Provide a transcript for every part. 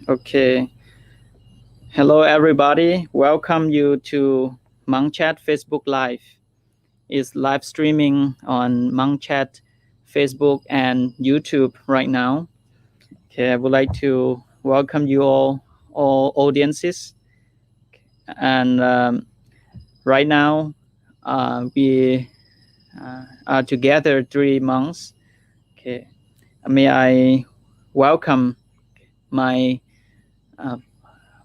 Okay. Hello, everybody. Welcome you to Monkchat Facebook Live. It's live streaming on Monkchat Facebook and YouTube right now. Okay, I would like to welcome you all audiences. And right now, we are together 3 months. Okay, may I welcome my uh,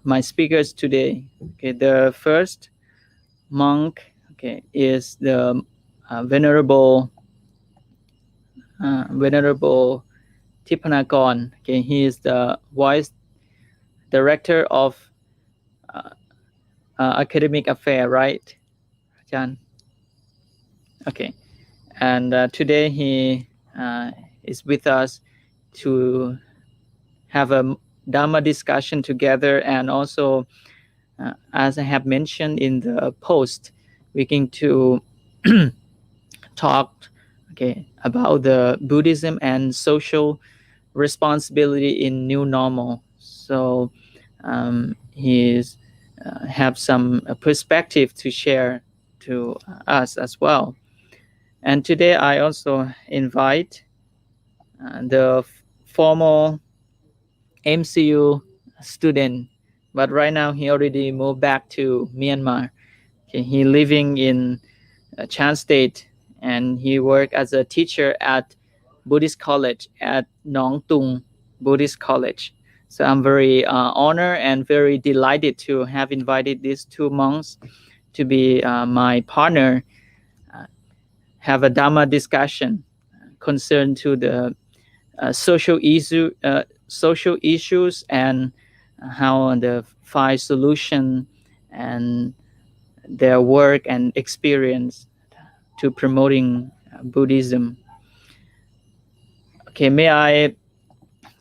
my speakers today. Okay, the first monk, okay, is the venerable Tipanagon. Okay, he is the vice director of academic affair, right, Jan? Okay, and today he is with us to have a Dharma discussion together, and also, as I have mentioned in the post, we're going to talk, okay, about the Buddhism and social responsibility in new normal. So he's have some perspective to share to us as well. And today I also invite the former MCU student, but right now he already moved back to Myanmar. Okay, he living in Chan State, and he worked as a teacher at Buddhist college at Nong Tung Buddhist College. So I'm very honored and very delighted to have invited these 2 monks to be my partner, have a Dhamma discussion concerned to the social issues and how the 5 solution and their work and experience to promoting Buddhism. Okay, may I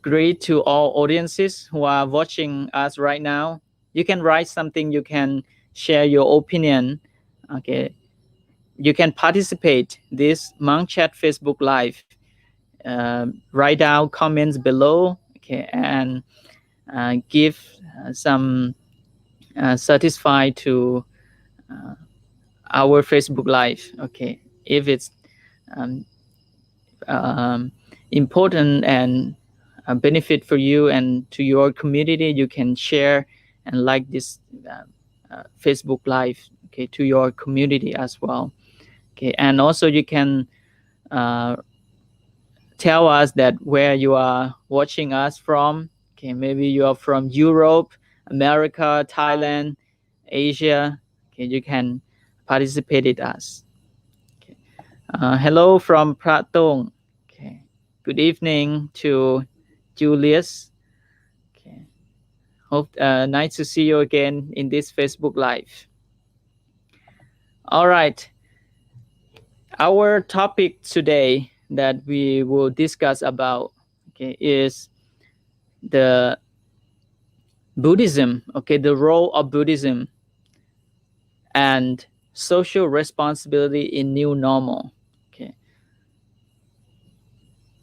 greet to all audiences who are watching us right now. You can write something, you can share your opinion. Okay, you can participate this Monkchat Facebook Live. Write down comments below, okay, and give some satisfied to our Facebook Live. Okay, if it's um, important and benefit for you and to your community, you can share and like this Facebook Live, okay, to your community as well. Okay, and also you can tell us that where you are watching us from. Okay, maybe you are from Europe, America, Thailand, Asia. Okay, you can participate with us. Okay. Hello from Pratong. Okay, good evening to Julius. Okay, hope nice to see you again in this Facebook Live. All right, our topic today that we will discuss about, okay, is the Buddhism, okay, the role of Buddhism and social responsibility in new normal. Okay,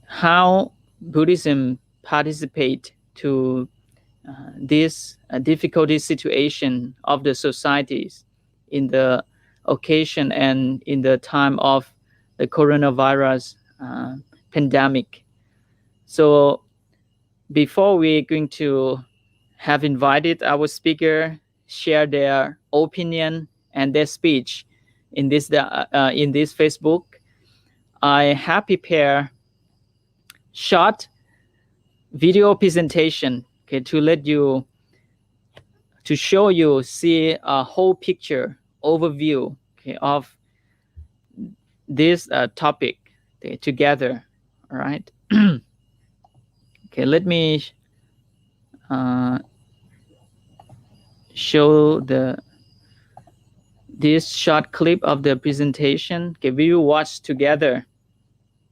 how Buddhism participate to this difficulty situation of the societies in the occasion and in the time of the coronavirus pandemic. So before we're going to have invited our speaker share their opinion and their speech in this Facebook, I have prepared short video presentation, okay, to show you see a whole picture overview, okay, of this topic, okay, together. All right. Okay, let me show this short clip of the presentation. Okay, we will watch together.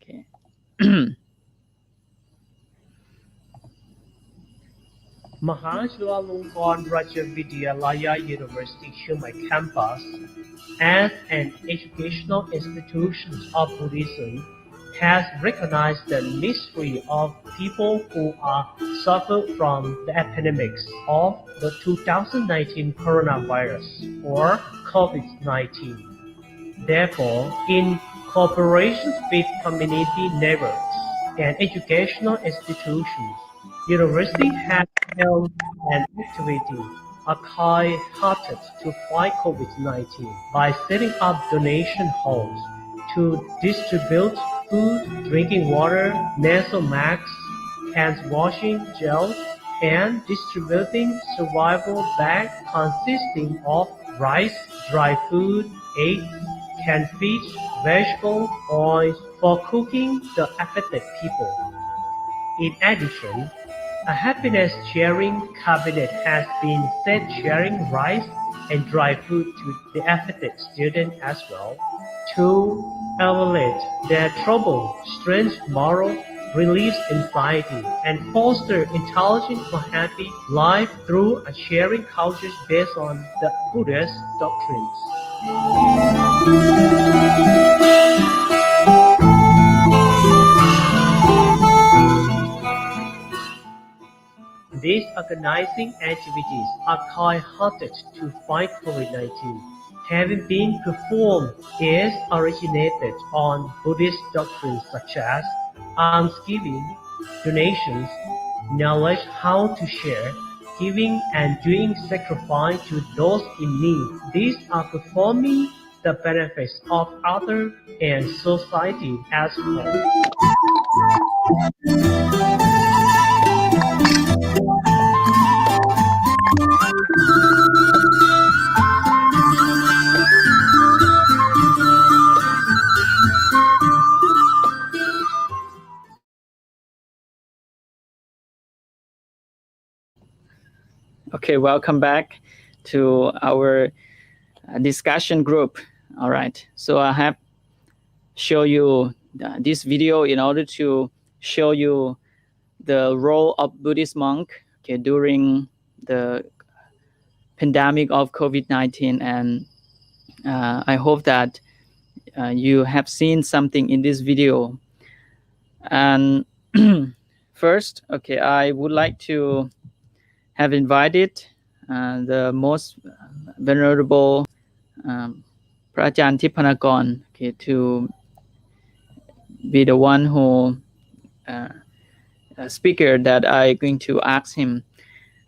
Okay. Mahachulalongkorn Rajavidyalaya University Shumai campus as an educational institution of Buddhism has recognized the misery of people who are suffered from the epidemics of the 2019 coronavirus or COVID-19. Therefore, in cooperation with community networks and educational institutions, university has held an activity, a kind-hearted to fight COVID-19 by setting up donation halls to distribute food, drinking water, nasal masks, hand washing gels, and distributing survival bags consisting of rice, dry food, eggs, canned fish, vegetables, oils for cooking the affected people. In addition, a happiness sharing cabinet has been set sharing rice and dry food to the affected students as well to alleviate their trouble, strengthen moral, release anxiety, and foster intelligent or happy life through a sharing culture based on the Buddhist doctrines. These organizing activities are kind-hearted to fight COVID-19, having been performed is originated on Buddhist doctrines such as almsgiving, donations, knowledge how to share, giving and doing sacrifice to those in need. These are performing the benefits of others and society as whole. Okay, welcome back to our discussion group. All right, so I have show you this video in order to show you the role of Buddhist monk, okay, during the pandemic of COVID-19, and I hope that you have seen something in this video. And first, okay, I would like to have invited the most venerable Prajan Tipanakon, okay, to be the one who speaker that I going to ask him.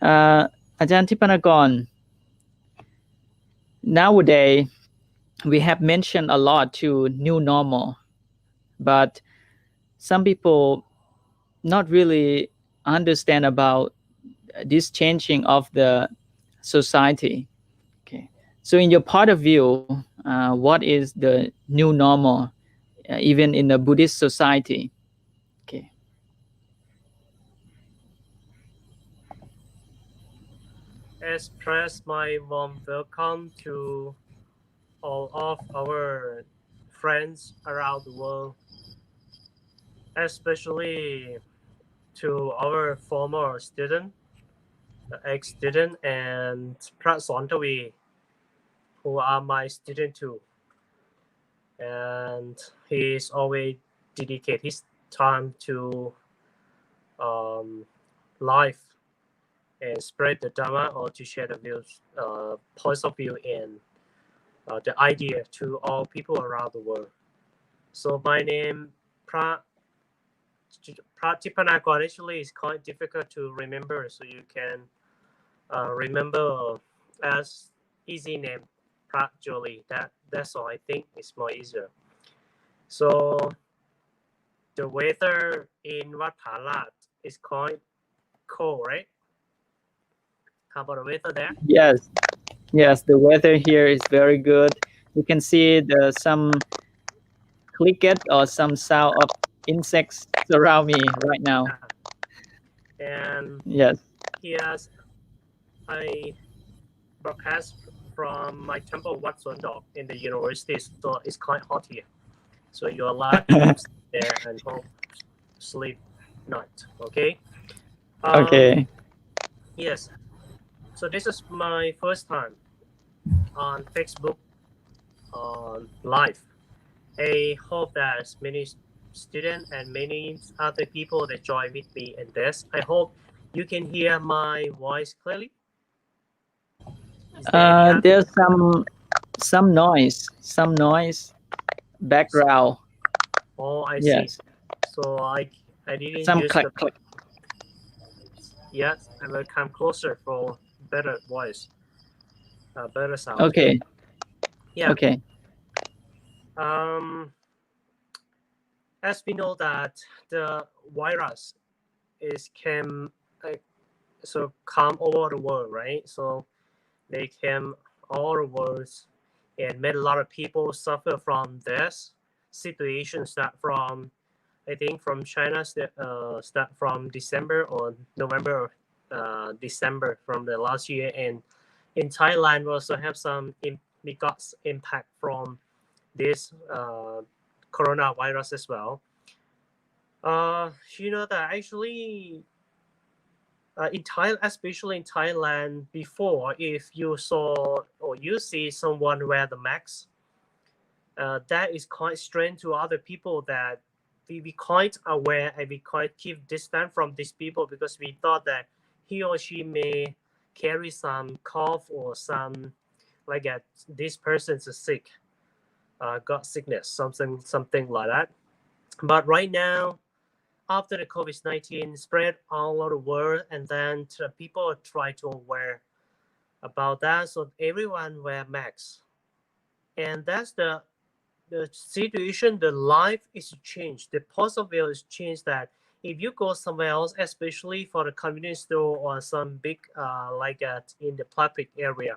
Ajahn Tipanakon, nowadays we have mentioned a lot to new normal, but some people not really understand about this changing of the society. Okay, so in your point of view, what is the new normal, even in the Buddhist society? Okay. Express my warm welcome to all of our friends around the world, especially to our former student, ex-student, and Prat Sontavi, who are my student too. And he's always dedicate his time to life and spread the Dharma or to share the views, points of view and the idea to all people around the world. So my name Pratipanakon actually is quite difficult to remember, so you can remember as easy name Prat Jolie. That's all I think is more easier. So the weather in Wat Palat is quite cold, right? How about the weather there? Yes, yes, the weather here is very good. You can see some cricket or some sound of insects around me right now. And Yes. here's I broadcast from my temple Wat Suandok in the university, so it's quite hot here. So you're allowed to stay there and hope sleep night. Okay. Okay. Yes. So this is my first time on Facebook on live. I hope that as many student and many other people that join with me in this. I hope you can hear my voice clearly. Is there any other? There's some noise background. Oh, I see. Yes, So I didn't some use the. click click. Yes, I will come closer for better voice, better sound. Okay, Yeah. okay. Um, as we know that the virus is came so come over the world, right? So they came all the world and made a lot of people suffer from this situation. Start from I think from China, start from December or November, December from the last year, and in Thailand we also have some we got impact from this coronavirus as well. You know that actually in Thailand, especially in Thailand, before if you saw or you see someone wear the mask, that is quite strange to other people that we quite aware and we quite keep distance from these people because we thought that he or she may carry some cough or some like this person's sick, got sickness, something like that. But right now, after the COVID-19 spread all over the world, and then people try to aware about that, so everyone wear masks, and that's the situation, the life is changed. The possible is changed that if you go somewhere else, especially for the convenience store or some big in the public area,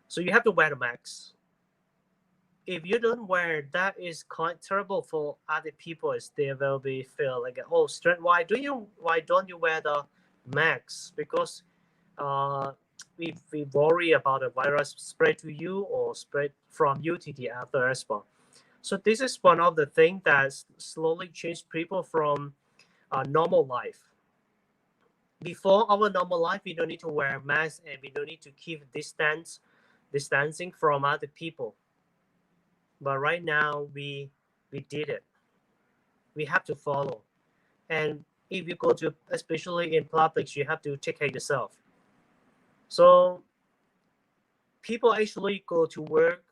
so you have to wear the mask. If you don't wear, that is quite terrible for other people. As they will be feel like, oh, strength. Why don't you wear the mask? Because uh, we worry about the virus spread to you or spread from you to the other as well. So this is one of the things that slowly changed people from normal life. Before our normal life, we don't need to wear masks and we don't need to keep distancing from other people. But right now, we did it. We have to follow. And if you go to, especially in public, you have to take care of yourself. So people actually go to work,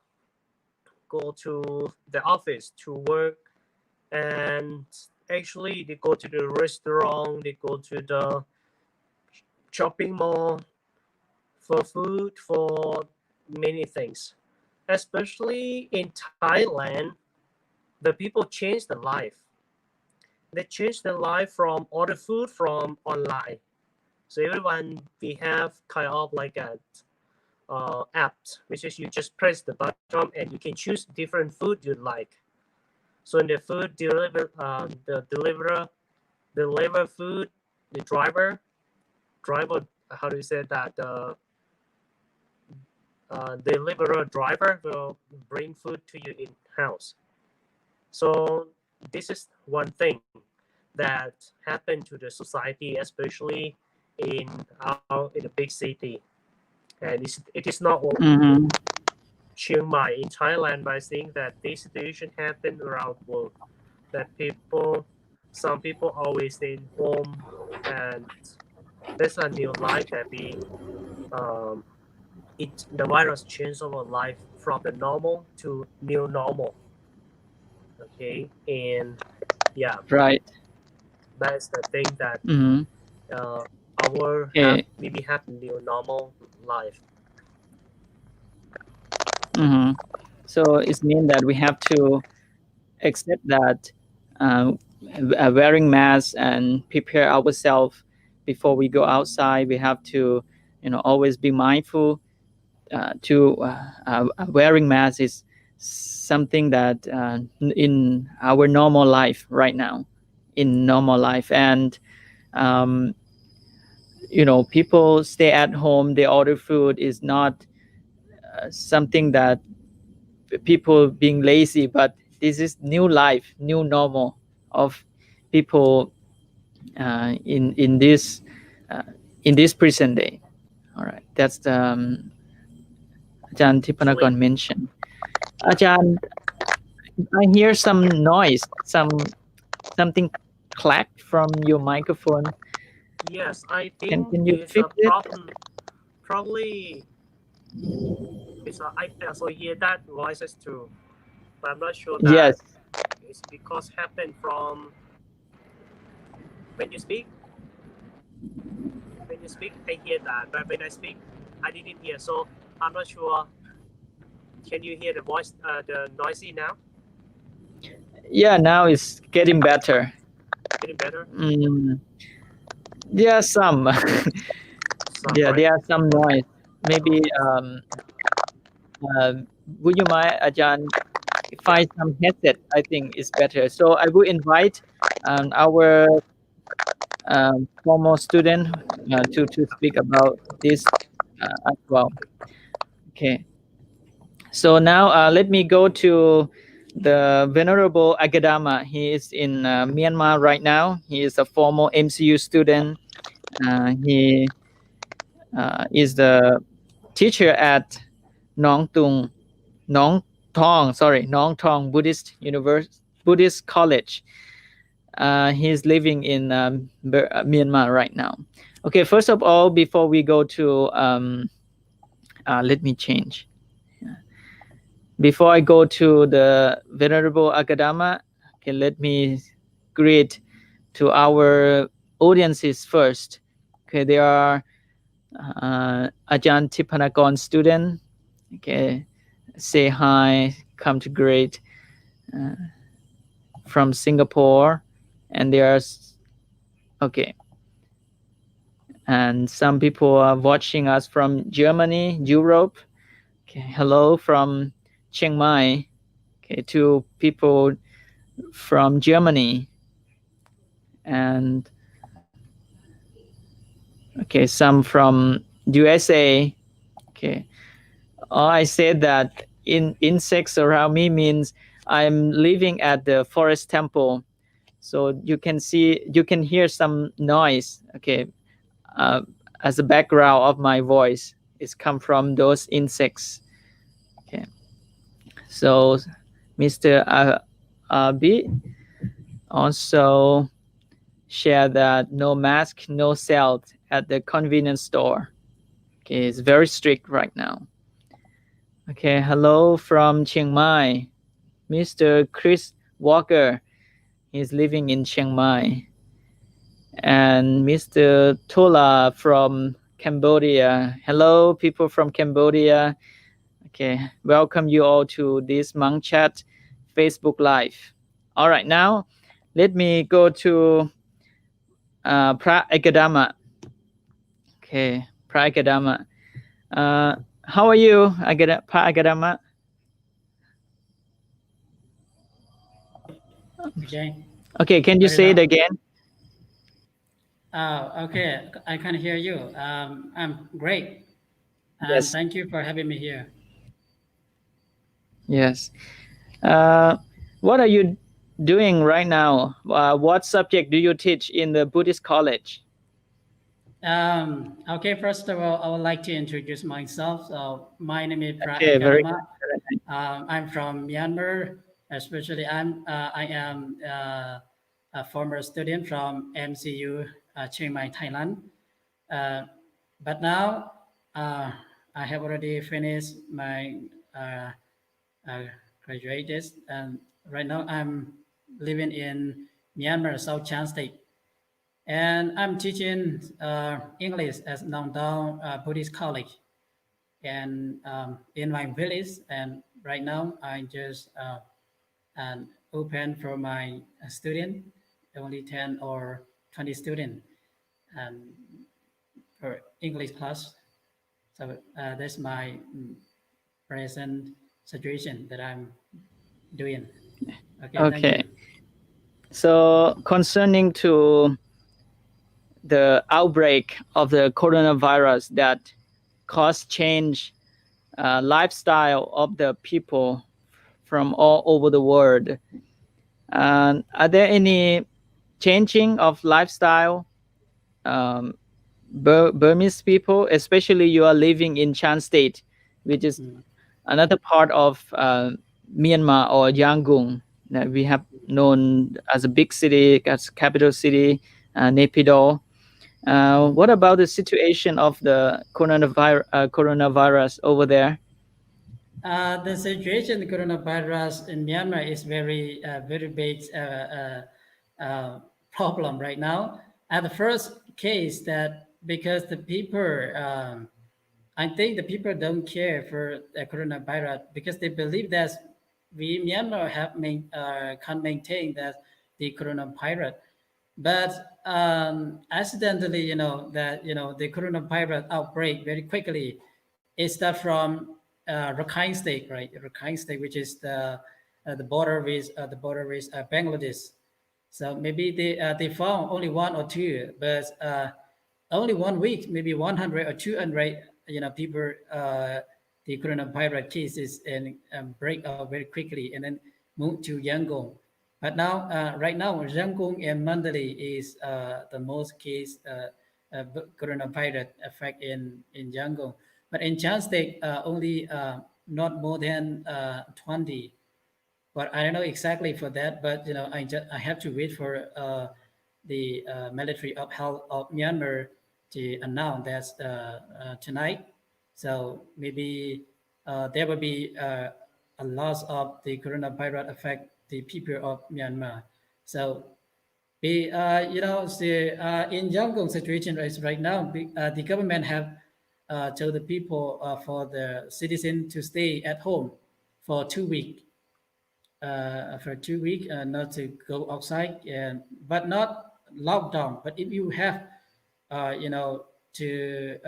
go to the office to work, and actually they go to the restaurant, they go to the shopping mall for food, for many things. Especially in Thailand, the people changed their life. They changed their life from order food from online. So everyone we have kind of like a app, which is you just press the button and you can choose different food you like. So in the food the deliver food, the driver, how do you say that? The deliverer driver will bring food to you in house. So this is one thing that happened to the society, especially in in a big city, and it is not only Mm-hmm. Chiang Mai in Thailand, but I think that this situation happened around the world. That some people always stay home, and there's a new life that um, the virus changed our life from the normal to new normal. Okay, and yeah, Right. that's the thing that Mm-hmm. uh, our Okay. maybe have new normal life. Mm-hmm. So it means that we have to accept that wearing masks and prepare ourselves before we go outside. We have to, always be mindful. Wearing masks is something that in our normal life right now, in normal life, and um, people stay at home. They order food is not something that people being lazy, but this is new life, new normal of people in this uh, in this present day. All right, that's theอาจารย์ทิพนากร Actually, mentioned. อาจารย์ I hear some noise, some something clacked from your microphone. Yes, I Can think can you it's a fix it? problem. Probably it's I also hear that voices too, but I'm not sure that Yes. it's because happened from when you speak. When you speak, I hear that, but when I speak, I didn't hear. So I'm not sure. Can you hear the voice, the noisy now? Yeah, now it's getting better. Getting better? Mm, yeah, some. Some, Yeah, right? there are some noise. Maybe Okay. uh, would you mind, Ajahn, Yeah. find some headset? I think is better. So I will invite our former student to speak about this as well. Okay. So now let me go to the Venerable Agadama. He is in Myanmar right now. He is a former MCU student. He is the teacher at Nong Tung, Nong Nong Tong Buddhist College. He's living in Myanmar right now. Okay, first of all, before we go to, let me change. Before I go to the Venerable Agadama, okay, let me greet to our audiences first. Okay, they are Ajahn Tipanagon student. Okay, say hi, come to greet uh, from Singapore, and there's okay, and some people are watching us from Germany, Europe. Okay, hello from Chiang Mai. Okay, to people from Germany, and okay, some from USA. Okay, I said that in insects around me means I'm living at the forest temple, so you can hear some noise. Okay, uh, as a background of my voice, it's come from those insects. Okay, so Mr. Abi also share that no mask, no sale at the convenience store. Okay, it's very strict right now. Okay, hello from Chiang Mai, Mr. Chris Walker. He's living in Chiang Mai. And Mr. Tola from Cambodia. Hello, people from Cambodia. Okay, welcome you all to this Monkchat Facebook Live. All right, now let me go to Pra Ekadama. Okay, Pra Ekadama. How are you, Pra Ekadama? Okay, Okay, can you very say it well. again? Okay, I can hear you. I'm great, and Yes. thank you for having me here. Yes. Uh, what are you doing right now? What subject do you teach in the Buddhist college? Okay, first of all, I would like to introduce myself. So, my name is Pra Okay, very Ekadama. good. Very nice. I'm from Myanmar. Especially, I am a former student from MCU Chiang Mai, Thailand. Uh, but now uh, I have already finished my uh, uh, graduated, and right now I'm living in Myanmar, South Chan State, and I'm teaching English at Nongdao Buddhist College, and in my village. And right now I just open for my student, only 10 or 20 students, and for English class. So that's my present situation that I'm doing. Okay, thank Okay. you. So concerning to the outbreak of the coronavirus that caused change lifestyle of the people from all over the world, are there any changing of lifestyle um, Burmese people, especially you are living in Chan State, which is Mm. another part of Myanmar or Yangon. that we have known as a big city, as capital city, Naypyidaw. What about the situation of the coronavirus over there? The situation, the coronavirus in Myanmar is very big problem right now. At the first case, that because the people, I think the people don't care for the coronavirus because they believe that we Myanmar can maintain that the coronavirus, but accidentally, the coronavirus outbreak very quickly. It starts from Rakhine State, right? Rakhine State, which is the border with Bangladesh. So maybe they found only one or two, but only 1 week, maybe 100 or 200, people, the coronavirus cases and break out very quickly and then move to Yangon. But now, right now, Yangon and Mandalay is the most case coronavirus effect in Yangon. But in Chan State, only not more than 20. But I don't know exactly for that. But I have to wait for the military of health of Myanmar to announce that tonight. So maybe there will be a loss of the coronavirus affect the people of Myanmar. So in Yangon situation right now, the government have told the people for the citizen to stay at home for 2 weeks not to go outside, and but not lockdown. But if you have, to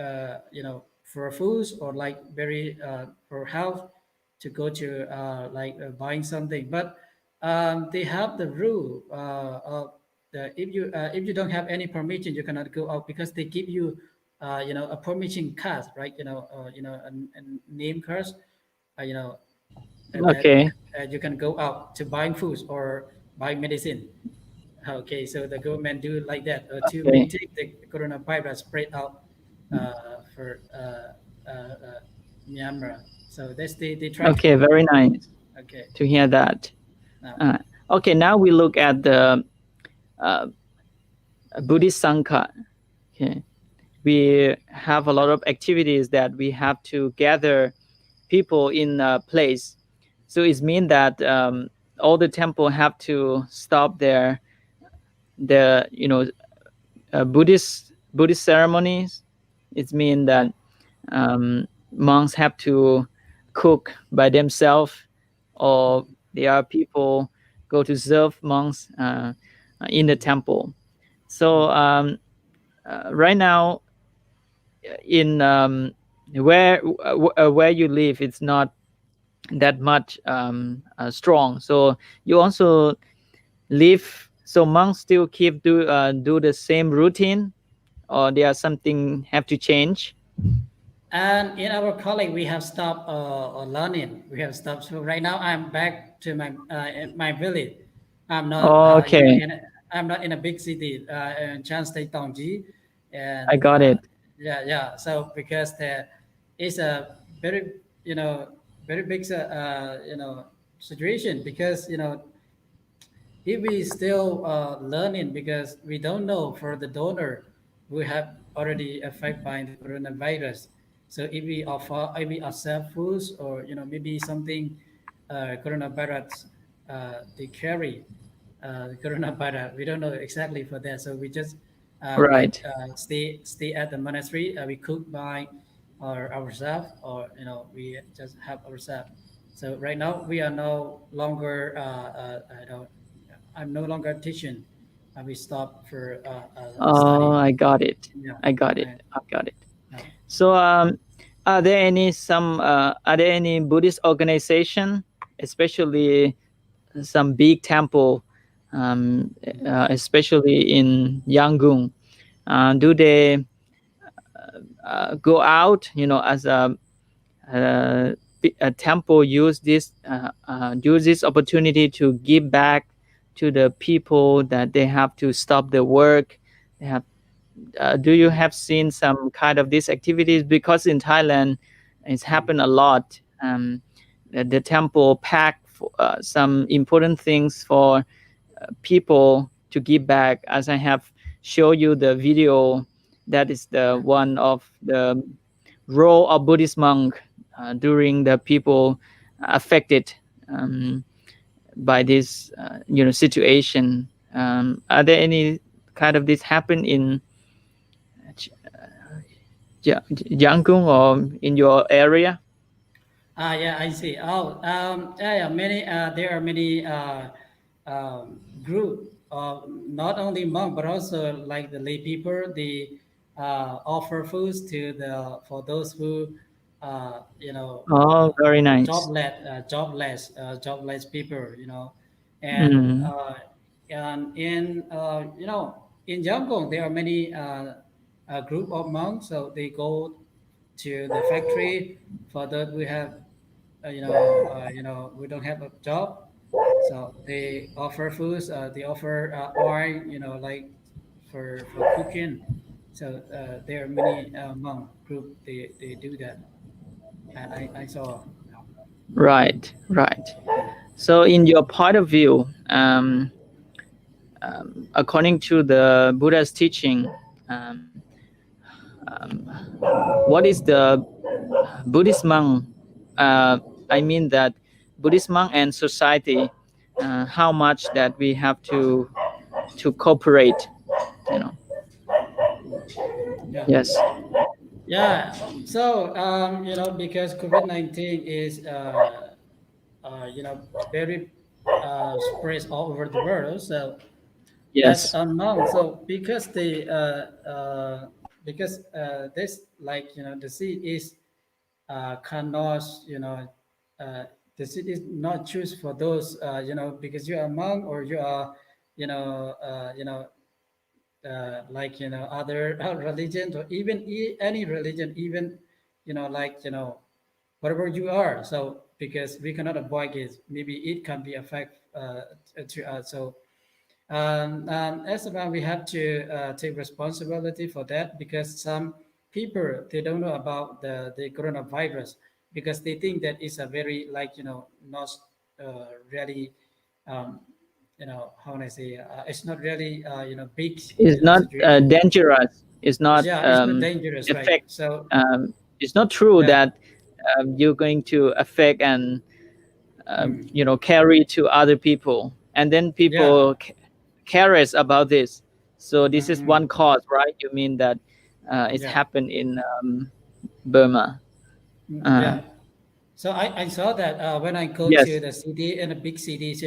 for foods or like very for health to go to buying something, but they have the rule of if you don't have any permission, you cannot go out because they give you a permission card, right? A name card, you know that Okay, you can go out to buying foods or buy medicine. Okay, so the government do like that to okay, maintain the coronavirus spread out for Myanmar. So that's they try to okay, do. very nice Okay, to hear that. now Uh, okay, now we look at the uh, Buddhist Sangha. Okay, we have a lot of activities that we have to gather people in a place. So it means that all the temple have to stop their Buddhist ceremonies. It means that monks have to cook by themselves, or there are people go to serve monks in the temple. So right now in where you live, it's not that much strong. So you also live. So monks still keep do the same routine, or there something have to change. and in our college we have stopped learning. We have stopped. So right now I'm back to my village. I'm not Okay, I'm not in a big city in Chan State Tongji, I and got it. yeah. So because there is a very very big situation, because if we still learning, because we don't know for the donor who have already affected by the coronavirus. So if we accept foods, or maybe something coronavirus they carry the coronavirus, we don't know exactly for that. So we just Right. stay at the monastery. We cook by ourselves, or we just help ourselves. So right now we are no longer I'm no longer teaching. We stop for Oh, study. I got it. Yeah. I got it. I, I got it. no. So, are there any Buddhist organization, especially some big temple, especially in Yangon? Do they go out? As a temple use this opportunity to give back to the people that they have to stop their work. They have do you have seen some kind of these activities? Because in Thailand, it's happened a lot. The temple packed some important things for people to give back, as I have showed you the video. That is the one of the role of Buddhist monk during the people affected by this situation. Are there any kind of this happen in Jiangkung or in your area? Yeah, I see. Oh, yeah, many. There are many group of not only monk but also like the lay people. They offer foods to the for those who, Oh, very nice. jobless people. And Mm. in in Yangon there are many a group of monks. So they go to the factory for that we have we don't have a job, so they offer foods, they offer oil, like for cooking. So there are many monk group, they do that, and I saw. Right, right. Yeah. So, in your point of view, according to the Buddha's teaching, um, um, what is the Buddhist monk? Uh, I mean that Buddhist monk and society, how much that we have to cooperate, you know? Yeah. Yes, Yeah. So because COVID-19 is very spread all over the world. So as yes, unknown. So because this, like, the seed is cannot, the seed is not choose for those, because you are monk or you are, you know uh, you know like, other religions, or even any religion, even, like, whatever you are. So because we cannot avoid it, maybe it can be affect to us. So as a man, we have to take responsibility for that, because some people, they don't know about the coronavirus, because they think that it's a very, like, not really, um, how can I say, it's not really big it's not situation. dangerous. It's not Yeah, it's not dangerous, right? affect. So It's not true yeah. that you're going to affect and Mm. carry to other people, and then Yeah. people cares about this. So this is Mm-mm. one cause, right? You mean that it's Yeah. happened in Burma? uh, Yeah. So I saw that when I go to yes. the city, in the big cities,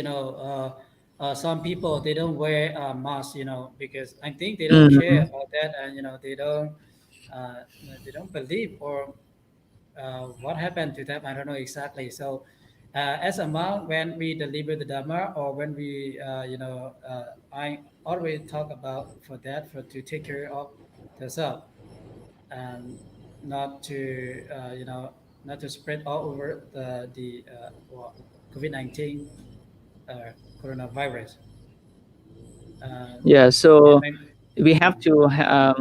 some people, they don't wear masks, because I think they don't care Mhm. about that, and uh, they don't believe, or what happened to them. I don't know exactly. So as a monk, when we deliver the dharma, or when we, I always talk about for that, for to take care of the self, and not to not to spread all over COVID-19 uh, coronavirus. Yeah, And so then, we have mm, to uh,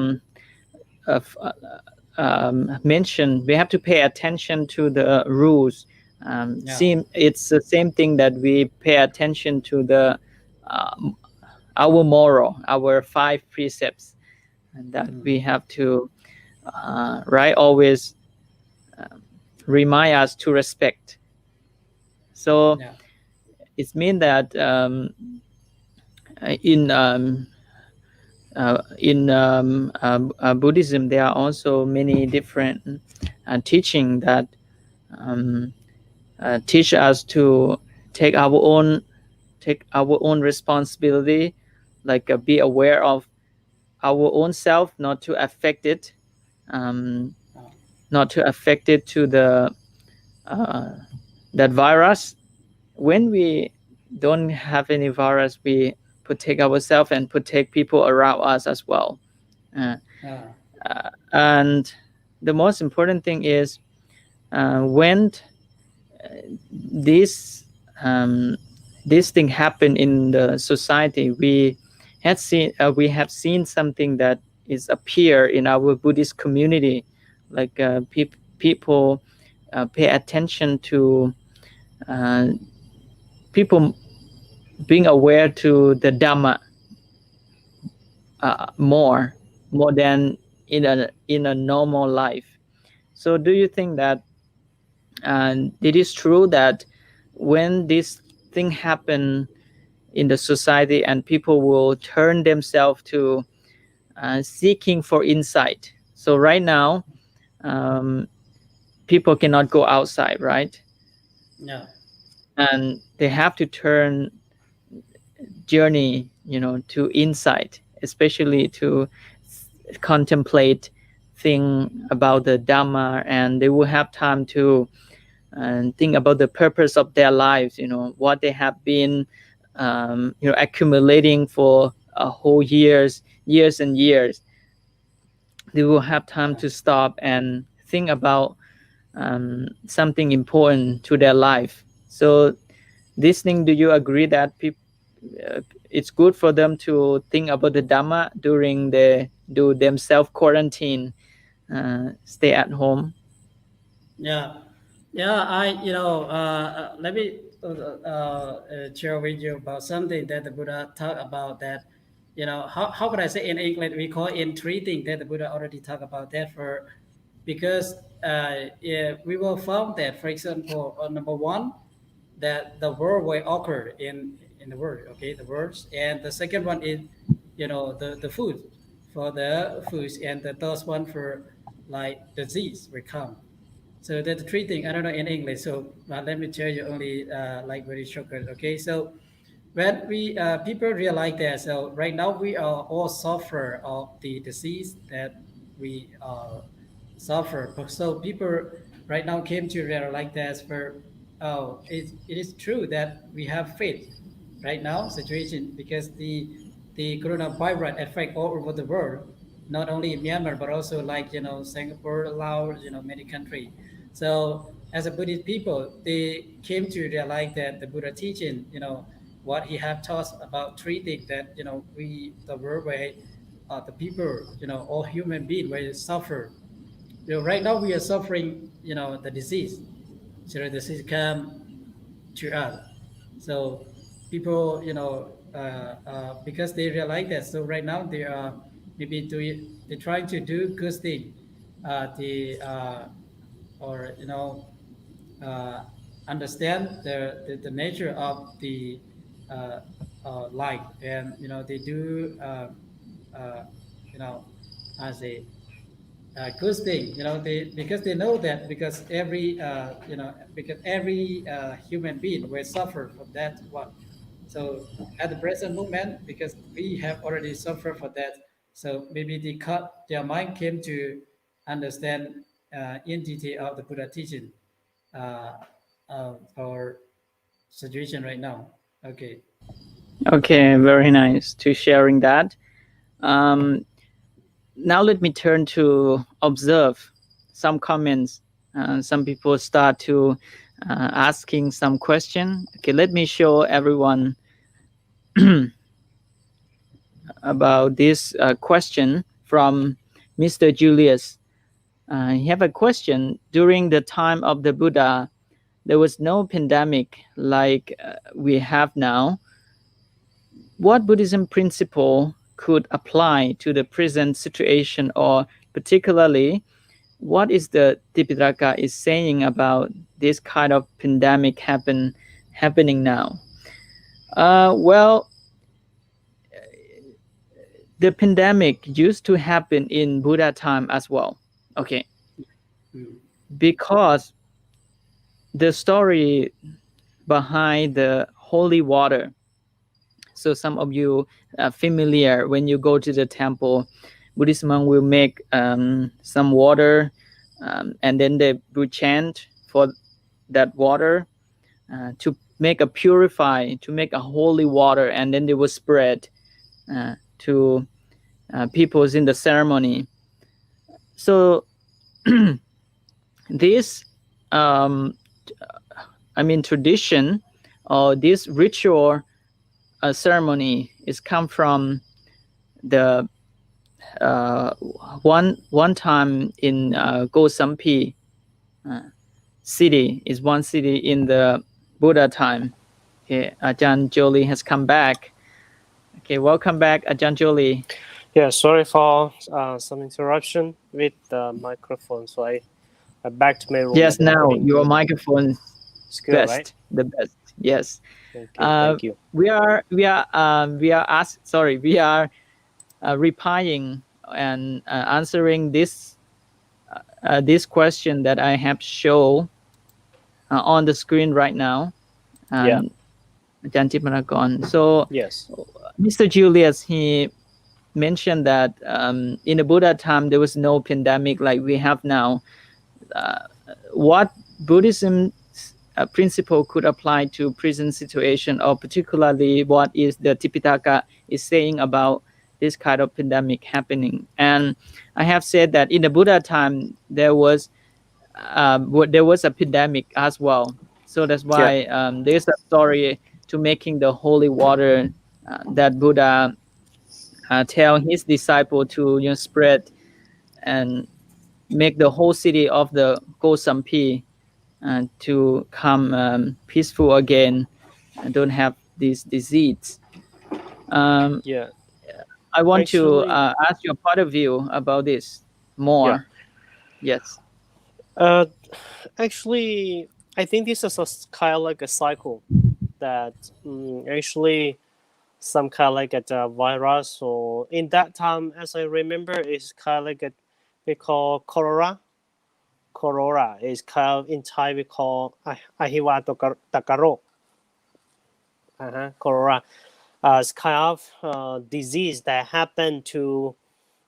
f- uh, mention, we have to pay attention to the rules. yeah, Seem it's the same thing that we pay attention to the um, our moral, our five precepts, and that mm, we have to right, always remind us to respect. So yeah, it means that in Buddhism, there are also many different teaching that um, teach us to take our own take our own responsibility, like be aware of our own self, not to affect it, um, uh, not to affect it to the uh, that virus. When we don't have any virus, we protect ourselves and protect people around us as well. Uh, yeah, and the most important thing is when this um, this thing happen in the society, we have seen something that is appear in our Buddhist community, like people pay attention to uh, people being aware to the Dhamma more than in a normal life. So do you think that it is true that when this thing happen in the society and people will turn themselves to seeking for insight? So right now, um, people cannot go outside, right? Yeah. And they have to turn journey, to insight, especially to contemplate think about the Dhamma, and they will have time to think about the purpose of their lives, what they have been accumulating for a whole years and years. They will have time Yeah. to stop and think about something important to their life. So this thing, do you agree that it's good for them to think about the Dhamma during they do themselves quarantine, stay at home? Yeah. Yeah, let me share with you about something that the Buddha talked about that, how could I say in English, we call entreating that the Buddha already talked about that for, because yeah, we will found that, for example, number one, that the world will occur in the world, okay, the words, and the second one is, the food, for the foods, and the third one for like disease will come. So the three things I don't know in English. So let me tell you only like very short. Okay, so when we people realize that, so right now we are all suffer of the disease that we suffer. So people right now came to realize that, for it is true that we have faith right now situation, because the coronavirus affect all over the world, not only in Myanmar but also like Singapore, Laos, many countries. So as a Buddhist people, they came to realize that the Buddha teaching, what he have taught about treating that, we the world where the people, all human beings will suffer. Right now we are suffering, the disease. So the disease come to us. So people, because they realize that. So right now they are maybe doing, they're trying to do good thing, the or uh, understand the nature of the uh, life, and they do uh, you know as a good thing, they, because they know that, because every human being will suffer from that one. So at the present moment, because we have already suffered for that, so maybe their mind came to understand in detail of the Buddha teaching uh, for situation right now. Okay. Okay, very nice to sharing that. um, Now let me turn to observe some comments. Some people start to asking some question. Okay, let me show everyone about this question from Mr. Julius. He have a question. During the time of the Buddha, there was no pandemic like we have now. What Buddhism principle could apply to the present situation, or particularly what is the Tipitaka is saying about this kind of pandemic happening now? Well, the pandemic used to happen in Buddha time as well. Okay, Mm. because the story behind the holy water. So some of you are familiar when you go to the temple, Buddhist monk will make some water, and then they will chant for that water to make a purify, to make a holy water, and then they will spread to peoples in the ceremony. So this, um, I mean, tradition or this ritual ceremony is come from the uh, one time in Gosampi city, is one city in the Buddha time. Okay, Ajahn Jolie has come back. Okay, welcome back, Ajahn Jolie. Yeah, sorry for some interruption with the microphone. So I back to my room Yes, and then now putting your microphone it's good, right? the best. Yes. Okay, thank you. We are replying and answering this question that I have shown on the screen right now. Yeah. Janti Maragon. So Yes. Mr. Julius, he mentioned that in the Buddha time there was no pandemic like we have now. What Buddhism principle could apply to present situation, or particularly what is the Tipitaka is saying about this kind of pandemic happening? And I have said that in the Buddha time there was a pandemic as well. So that's Yeah. why there's a story to making the holy water that Buddha tell his disciple to spread and make the whole city of the Kosampi to come peaceful again and don't have this disease. Um, Yeah. I want to Actually, ask your point of view about this yeah. more. Yes. Uh, actually, I think this is a kind of like a cycle that actually some kind of like a virus or in that time, as I remember, it's kind of like a we call cholera. Cholera is kind of in Thai we call ahiwa takaro. Cholera. It's kind of disease that happened to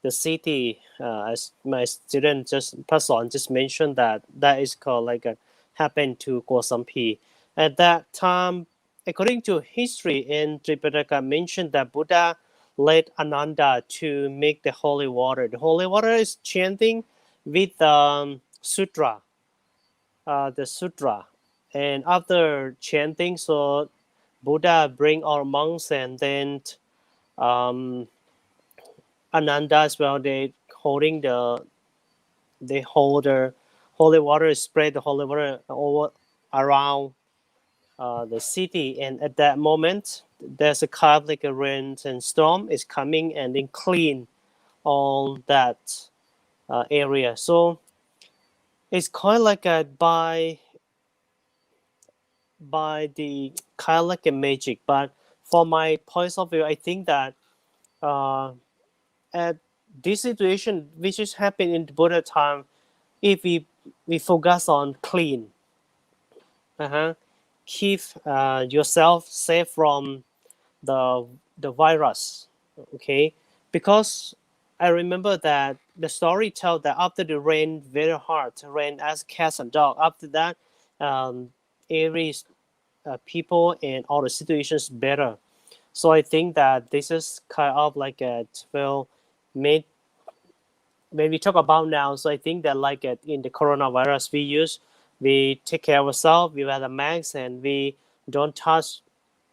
the city. As my student just person just mentioned that is called like a happened to Kosampi. At that time, according to history in Tripitaka mentioned that Buddha led Ananda to make the holy water. The holy water is chanting with sutra, the sutra, and after chanting, so Buddha bring our monks and then um, Ananda as well. They hold the holy water, spread the holy water over around the city, and at that moment there's a kind of like a rain and storm is coming and then clean all that area. So it's kind of like a by the kind of like a magic. But for my point of view, I think that uh, at this situation which is happening in the Buddha time, if we focus on clean, keep yourself safe from the virus, okay? Because I remember that the story tells that after the rain very hard, rain as cats and dog. After that, every people and all the situations better. So I think that this is kind of like a well made when we talk about now. So I think that like in the coronavirus we take care of ourselves, we wear the mask, and we don't touch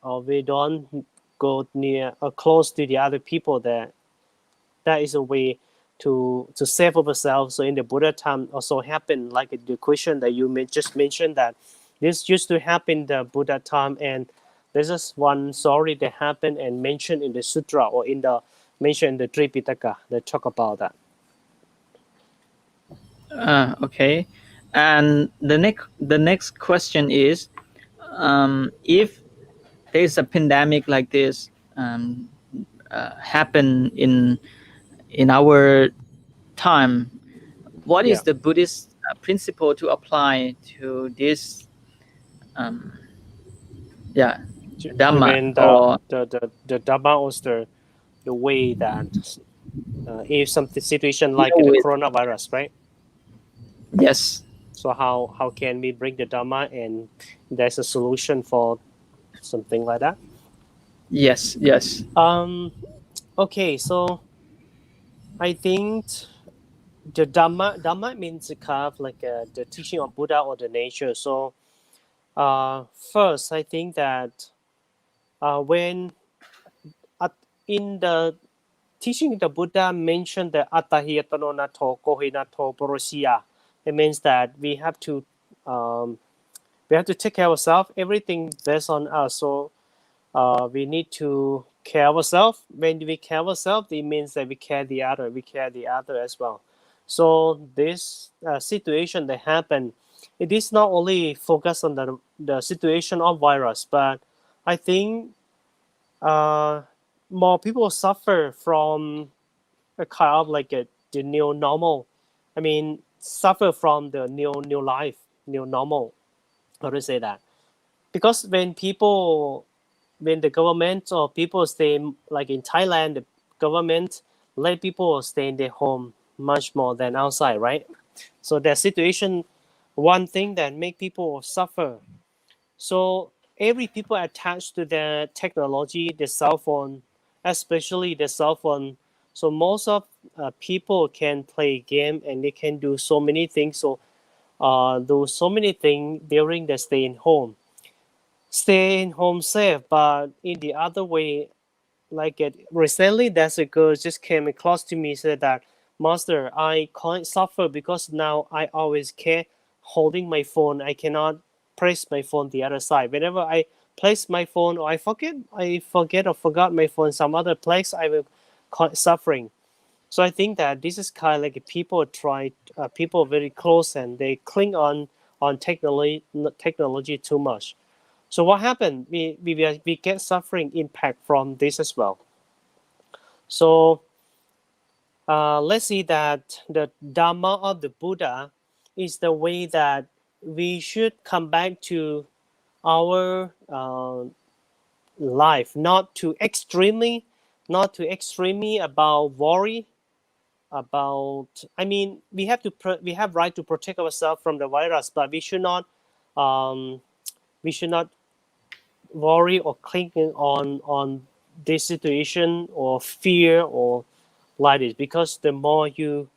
or we don't go near or close to the other people. That is a way to save ourselves. So in the Buddha time also happened like the question that you just mentioned that this used to happen in the Buddha time, and this is one story that happened and mentioned in the sutra or in the mentioned in the Tripitaka that talk about that. Okay. And the next question is, if there's a pandemic like this happen in our time, what is Yeah, the Buddhist principle to apply to this? Um, yeah, to Dhamma remain or the Dhamma was the way that if some situation like deal the with. coronavirus, right? Yes, So how can we bring the Dhamma and there's a solution for something like that? yes, yes. Okay, so I think the Dhamma means kind of like the teaching of Buddha or the nature. So first, I think that when at, in the teaching the Buddha mentioned the attahiyatano nato kohinato porosiya, it means that we have to um, we have to take care of ourselves. Everything based on us. So we need to care ourselves. When we care ourselves, it means that we care the other. We care the other as well. So this situation that happened, it is not only focused on the situation of virus, but I think uh, more people suffer from a kind of like the new normal. I mean, suffer from the new life, new normal. How to say that? Because when the government or people stay like in Thailand, the government let people stay in their home much more than outside, right? So that situation, one thing that make people suffer. So every people attached to the technology, the cell phone, especially the cell phone. So most of people can play game and they can do so many things. So do so many things during the stay in home safe. But in the other way, like it recently, there's a girl just came across to me said that, Master, I can't suffer because now I always care holding my phone. I cannot press my phone the other side. Whenever I place my phone or I forget or forgot my phone some other place, I will suffering. So I think that this is kind of like people very close and they cling on technology too much. So what happened? We get suffering impact from this as well. So let's see that the Dharma of the Buddha is the way that we should come back to our life, not too extremely about worry about. I mean, we have right to protect ourselves from the virus, but um, we should not worry or clinging on this situation or fear or like this, because the more you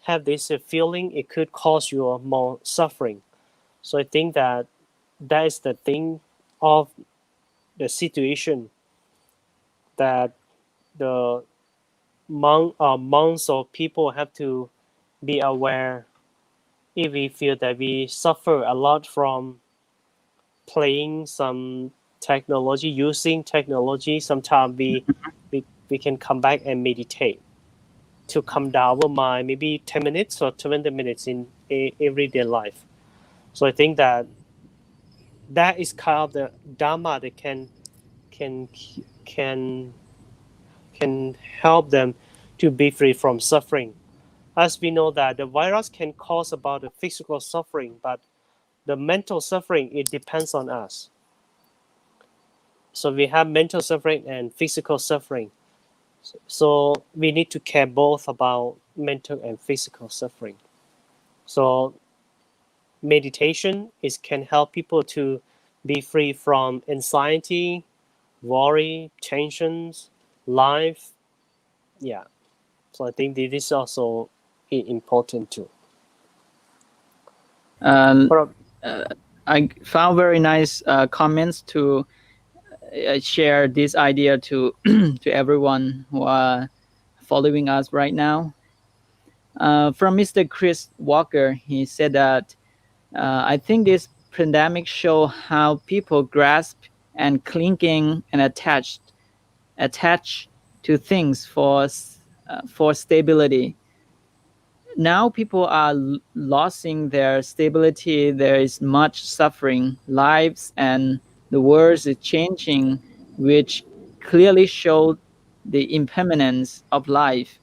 have this feeling, it could cause you more suffering. So I think that that is the thing of the situation that the monks or people have to be aware. If we feel that we suffer a lot from playing some technology, using technology, sometimes we can come back and meditate to calm down our mind, maybe 10 minutes or 20 minutes in everyday life. So I think that that is kind of the dharma that can can can help them to be free from suffering. As we know that the virus can cause about the physical suffering, but the mental suffering, it depends on us. So we have mental suffering and physical suffering. So we need to care both about mental and physical suffering. So meditation is can help people to be free from anxiety, worry, tensions, life. Yeah. So I think this is also important too. Um, But uh, I found very nice comments to share this idea to to everyone who are following us right now. From Mr. Chris Walker, he said that I think this pandemic show how people grasp and clinging and attach to things for stability. Now people are losing their stability. There is much suffering, lives, and the world is changing, which clearly show the impermanence of life.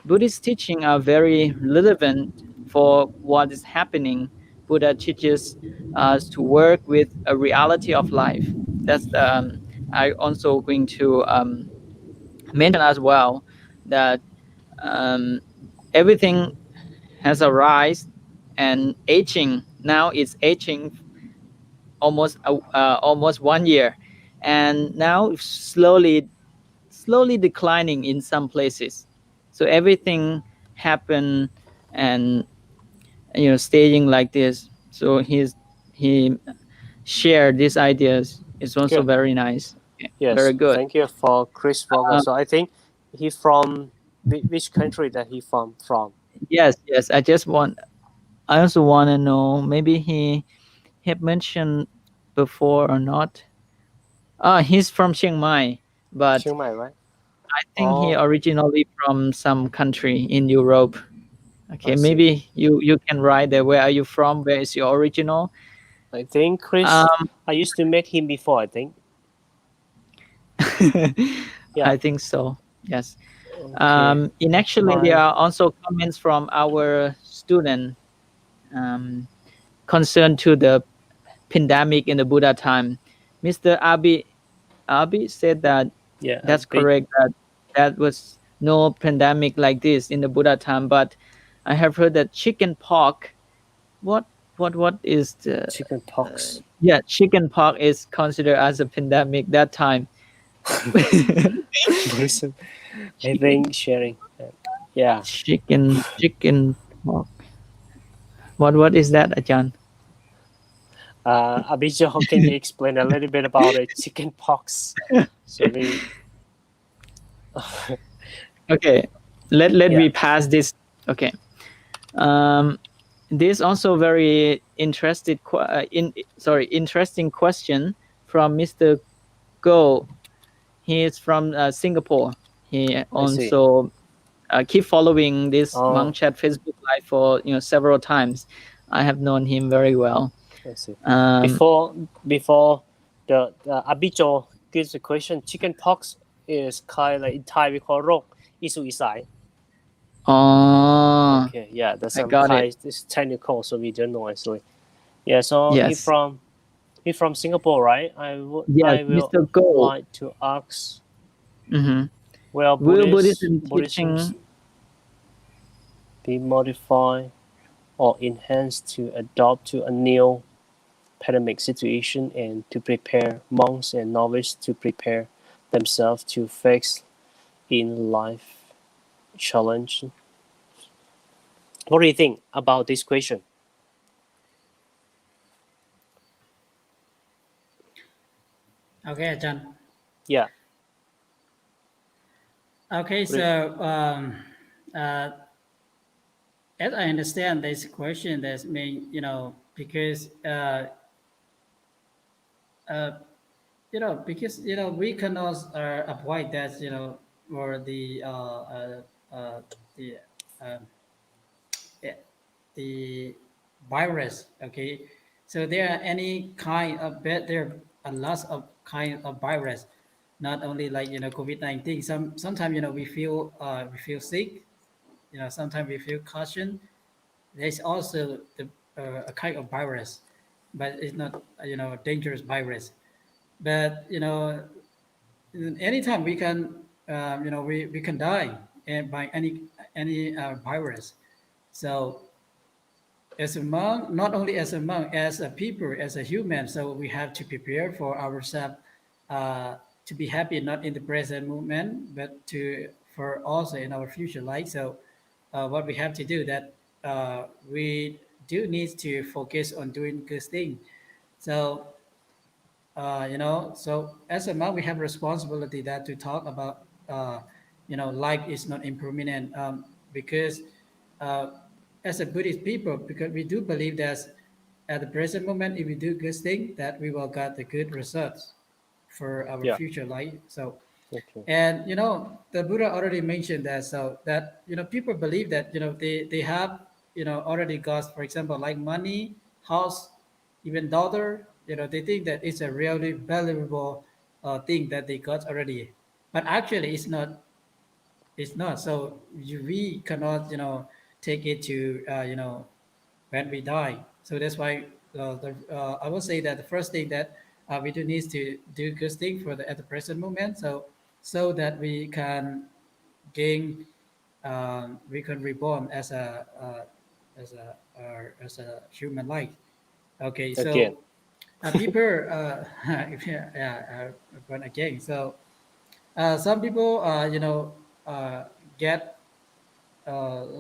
Buddhist teaching are very relevant for what is happening. Buddha teaches us to work with a reality of life. That's I also going to mention as well that um, everything has a rise and aging. Now it's aging almost 1 year, and now slowly declining in some places. So everything happened and staging like this. So he shared these ideas. It's also good. very nice. Yeah, Yes. very good. Thank you for Chris Walker. Um, So I think he from which country that he from? yes. I also want to know. Maybe he had mentioned before or not. He's from Chiang Mai, but Chiang Mai, right? I think he Oh, originally from some country in Europe. I Okay, see. maybe you can write there. Where are you from? Where is your original? I think Chris, Um, I used to meet him before, I think. Yeah. I think so. Yes. Okay. In actually, there My, are also comments from our student concerned to the pandemic in the Buddha time. Mr. Abi said that yeah, a that's bit correct. That was no pandemic like this in the Buddha time. But I have heard that chicken pox. What what is the chicken pox. yeah, chicken pox is considered as a pandemic that time. Buddhism, I chicken think sharing. Yeah. chicken pox. What is that, Ajahn? Abijah, how can you explain a little bit about it? Chicken pox. So we, Okay, let yeah, me pass this. Okay. Um, this also very interesting question from Mr. Go. He is from Singapore. He I see. also keep following this Oh, Monkchat Facebook live for several times. I have known him very well. I see. Um, Before the Abijah gives the question, chicken pox is kind of like in Thai we call โรคอิสุอิสัย oh, Okay, yeah, that's I some got it. Thai. It's technical, so we don't know actually. Yeah, so Yes, he from Singapore, right? yes, I will Mr. Go. like to ask, Hmm. will Will Buddhism Buddhisms teaching? be modified or enhanced to adapt to a new pandemic situation and to prepare monks and novices to prepare themselves to face in life challenge? What do you think about this question? Okay, John. Yeah, Okay, what do so uh, as I understand this question, that's mean because uh, because we cannot avoid that or the uh, eh, the virus. Okay, so there are any kind of there are lots of kind of virus, not only like COVID-19. Sometimes we feel sick. Sometimes we feel caution. There's also a kind of virus, but it's not a dangerous virus. But anytime we can we can die by any virus. So as a monk, not only as a monk, as a people, as a human, so we have to prepare for ourselves to be happy not in the present moment, but to for also in our future life. So what we have to do that we do need to focus on doing good thing. So so as a monk, we have responsibility that to talk about, life is not impermanent, because uh, as a Buddhist people, because we do believe that at the present moment, if we do good thing, that we will get the good results for our yeah, future life. So okay, and the Buddha already mentioned that, so that people believe that they have already got, for example, like money, house, even daughter. They think that it's a really valuable thing that they got already, but actually it's not. It's not. So we cannot take it to when we die. So that's why I will say that the first thing that we do need to do good thing for the at the present moment. So that gain, we can reborn as a human life. Okay, again, so people, born again. So some people, get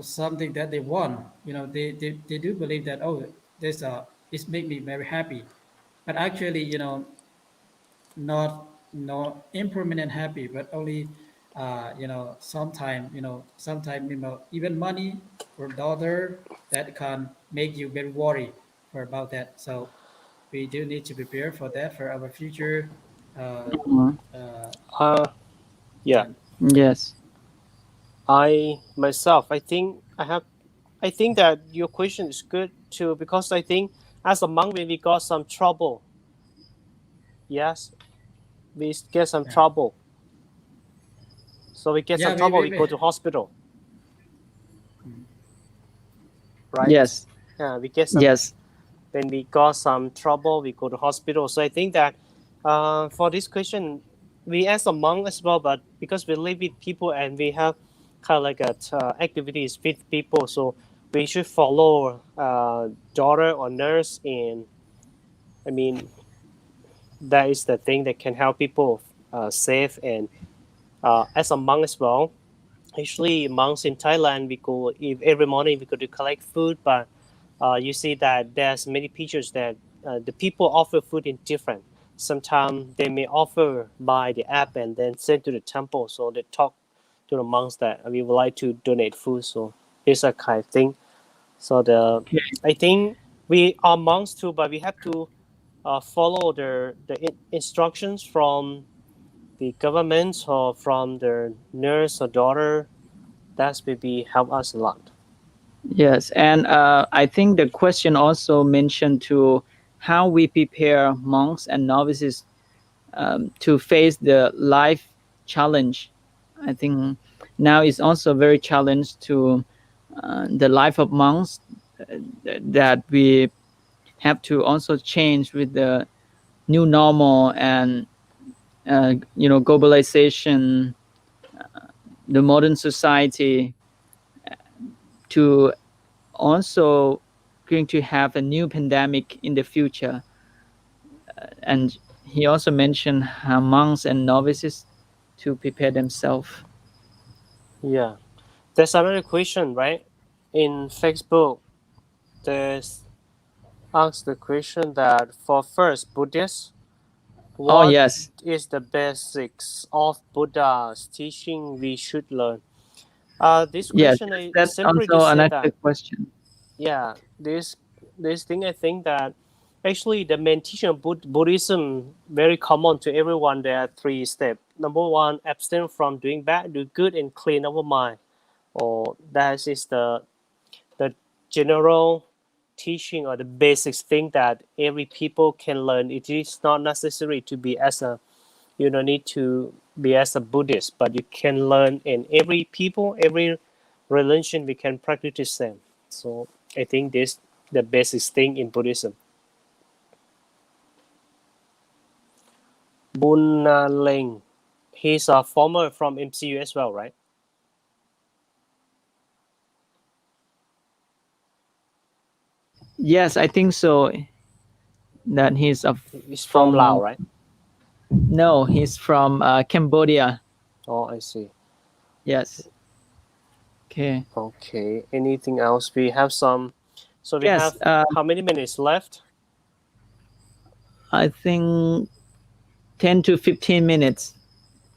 something that they want. They do believe that, oh, this make me very happy, but actually not impermanent happy, but only sometime even money or daughter that can make you very worried for about that. So we do need to prepare for that for our future Mhm. uh, Yeah. time. Yes. I myself, I think that your question is good too, because I think as a monk when we got some trouble, yes, we get some Yeah, trouble. So we get some yeah, trouble, we we go to hospital, right? Yes. Yeah, we get some Yes. when we got some trouble, we go to hospital. So I think that for this question, we as a monk as well, but because we live with people and we have kind of like a, activities with people, so we should follow doctor or nurse. And I mean, that is the thing that can help people save. And as a monk as well, actually monks in Thailand, we go if every morning we go to collect food, but you see that there's many pictures that the people offer food in different. Sometimes they may offer by the app and then send to the temple. So they talk to the monks that we would like to donate food. So it's a kind of thing. So I think we are monks too, but we have to follow the instructions from the government or from the nurse or daughter. That's maybe help us a lot. Yes. And I think the question also mentioned to how we prepare monks and novices to face the life challenge. I think now is also very challenge to the life of monks, that we have to also change with the new normal and globalization, the modern society, to also going to have a new pandemic in the future. And he also mentioned how monks and novices to prepare themselves. Yeah. There's another question, right? In Facebook, there's asked the question that for first Buddhists, Oh what yes, is the basics of Buddha's teaching we should learn? This yes, question I that's simply to also say another that, question. yeah, this thing I think that actually the main teaching of Buddhism very common to everyone. There are three steps. Number one, abstain from doing bad, do good, and clean our mind. Or that is the general teaching or the basic thing that every people can learn. It is not necessary to be as a you don't need to be as a Buddhist, but you can learn in every people, every religion we can practice the same. So I think this the basic thing in Buddhism. Bunaleng, he's a former from MCU as well, right? Yes, I think so. That he's He's from Laos, from, right? no, he's from Cambodia. Oh, I see. Yes. Okay. Okay. Anything else? We have some. So we Yes. have how many minutes left? I think 10 to 15 minutes,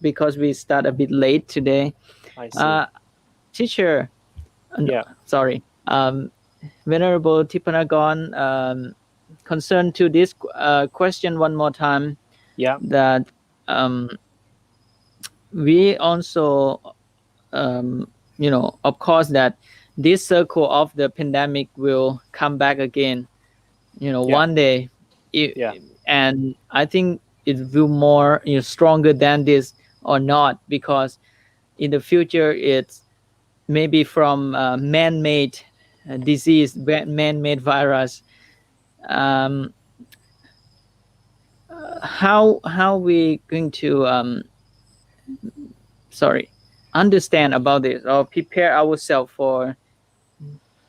because we start a bit late today. I see. Uh, Teacher, no, Yeah. sorry, Venerable Tipanagon, concern to this question one more time, Yeah. that um, we also, of course, that this circle of the pandemic will come back again, Yeah. one day. Yeah. And I think it will more, stronger than this or not, because in the future it's maybe from man-made disease, man-made virus. um, how we going to sorry, understand about this or prepare ourselves for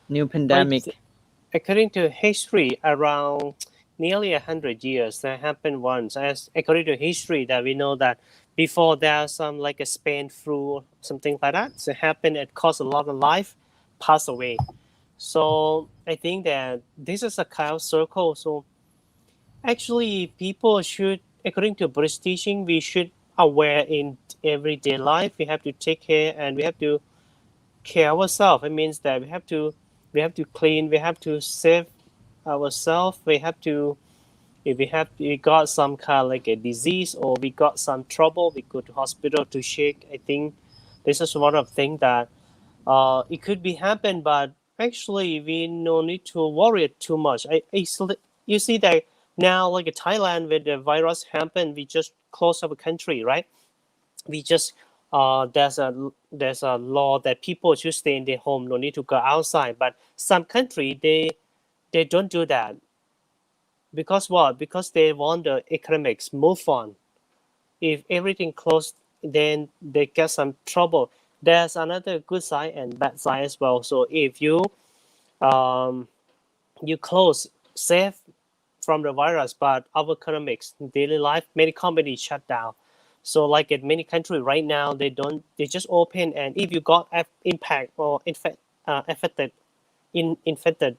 new I pandemic? according to history, around nearly 100 years, that happened once. As according to history, that we know that before there's some like a Spain flu, something like that, so happened. It caused a lot of life pass away. So I think that this is a kind of circle. So actually, people should, according to Buddhist teaching, we should aware in everyday life. We have to take care and we have to care ourselves. It means that we have to clean. We have to save ourselves. We have to If we got some kind of like a disease or we got some trouble, we go to hospital to check. I think this is one of thing that it could be happen, but actually we no need to worry it too much. You see that now like in Thailand when the virus happened, we just close our country, right? We just there's a law that people should stay in their home, no need to go outside. But some country they don't do that because what? Because they want the economics move on. If everything closed, then they get some trouble. There's another good side and bad side as well. So if um, you close, safe from the virus, but our economics, daily life, many companies shut down. So like in many countries right now, they just open, and if you got impact or infected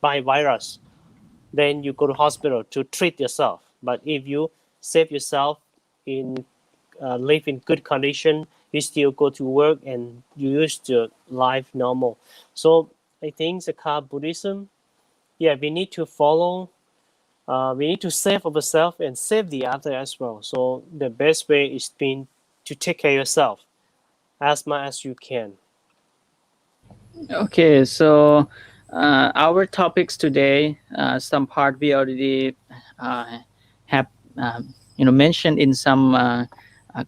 by virus, then you go to hospital to treat yourself. But if you save yourself in live in good condition, you still go to work and you used to life normal. So I think the car Buddhism, yeah, we need to follow. We need to save ourselves and save the other as well. So the best way is being to take care of yourself as much as you can. Okay, so our topics today, some part we already have mentioned in some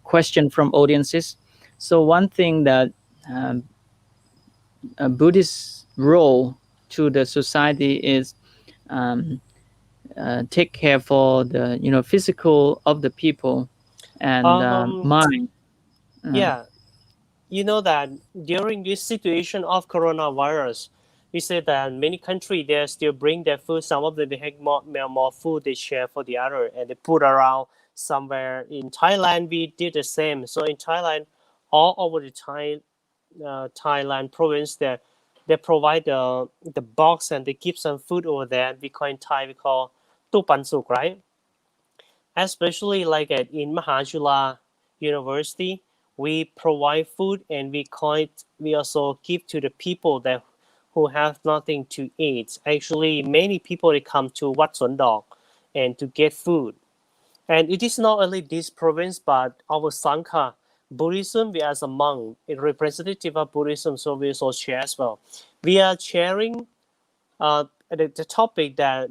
question from audiences. So one thing that um, a Buddhist role to the society is um, take care for the physical of the people and Um, mind. Uh, yeah, you know that during this situation of coronavirus, we said that many countries they still bring their food. Some of them they have more food they share for the other, and they put around somewhere. In Thailand, we did the same. So in Thailand, all over the Thailand province, they provide the box and they keep some food over there. We call in Thai we call tu pan suk, right? Especially like in Mahachula University, we provide food and we also give to the people that who have nothing to eat. Actually, many people they come to Wat Sondok and to get food. And it is not only this province, but our Sangha Buddhism. We as a monk, a representative of Buddhism, so we also share as well. We are sharing the topic that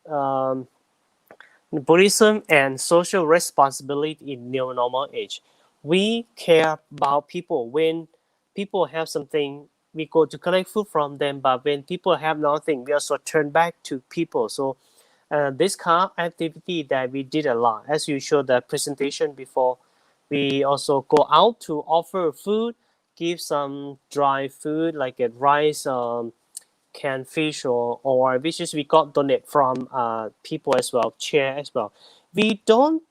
um, Buddhism and social responsibility in new normal age. We care about people. When people have something, we go to collect food from them. But when people have nothing, we also turn back to people. So this kind of activity that we did a lot. As you showed the presentation before, we also go out to offer food, give some dry food like rice, canned fish or which is we got donate from people as well, chair as well. We don't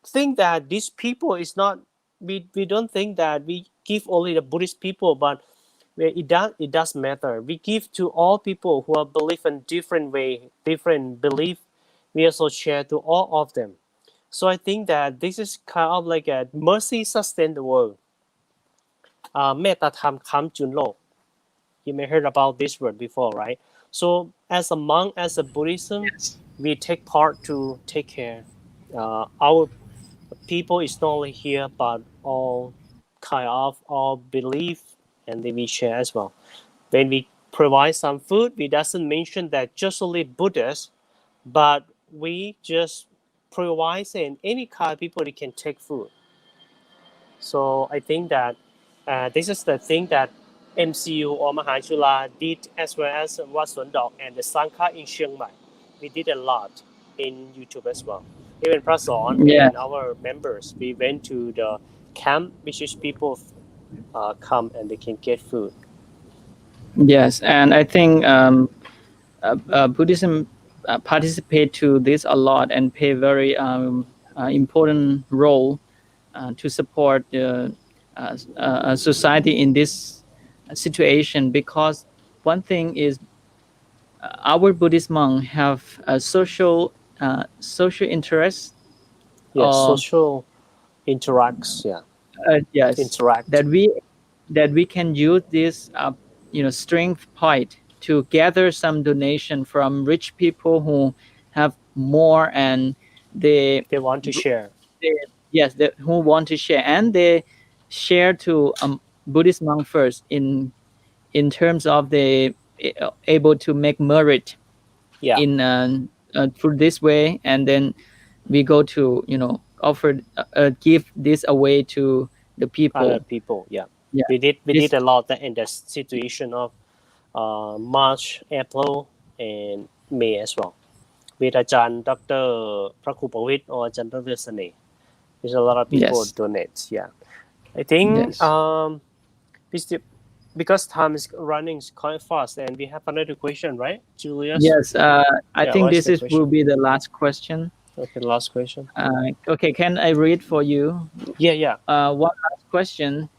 think that these people is not we don't think that we give only the Buddhist people, but it does matter. We give to all people who are believe in different way, different belief. We also share to all of them. So I think that this is kind of like a mercy sustain the world. เมตตาธรรมค้ำจุนโลก you may heard about this word before, right? So as a monk, as a Buddhism, yes. we take part to take care. Our people is not only here, but all kind of all belief, and then we share as well. When we provide some food, we doesn't mention that just only Buddhists, but we just provide saying any kind of people they can take food. So I think that this is the thing that MCU or Mahachula did as well as Wat Dog and the Sangha in Chiang Mai. We did a lot in YouTube as well. Even Prason Yeah. and our members, we went to the camp, which is people come and they can get food. Yes, and I think Buddhism participate to this a lot and play very important role to support the society in this situation, because one thing is our Buddhist monk have a social interest Yeah, or social interacts. Yeah, yes, interact. that we can use this strength point to gather some donation from rich people who have more, and they, They want to share. they yes, they, who want to share, and they share to Buddhist monk first in terms of they able to make merit Yeah, in through this way, and then we go to offer give this away to the other people. people. Yeah, Yeah, we this did a lot in the situation of March, April, and May as well. With Ajahn Dr. พระครูประวิตร or Ajahn Dr. Sane. There's a lot of people yes, donate. Yeah, I think yes, we still, because time is running quite fast, and we have another question, right, Julius? yes. I Yeah, think what's this the is will question? be the last question. Okay, last question. Okay, can I read for you? Yeah, yeah. One last question.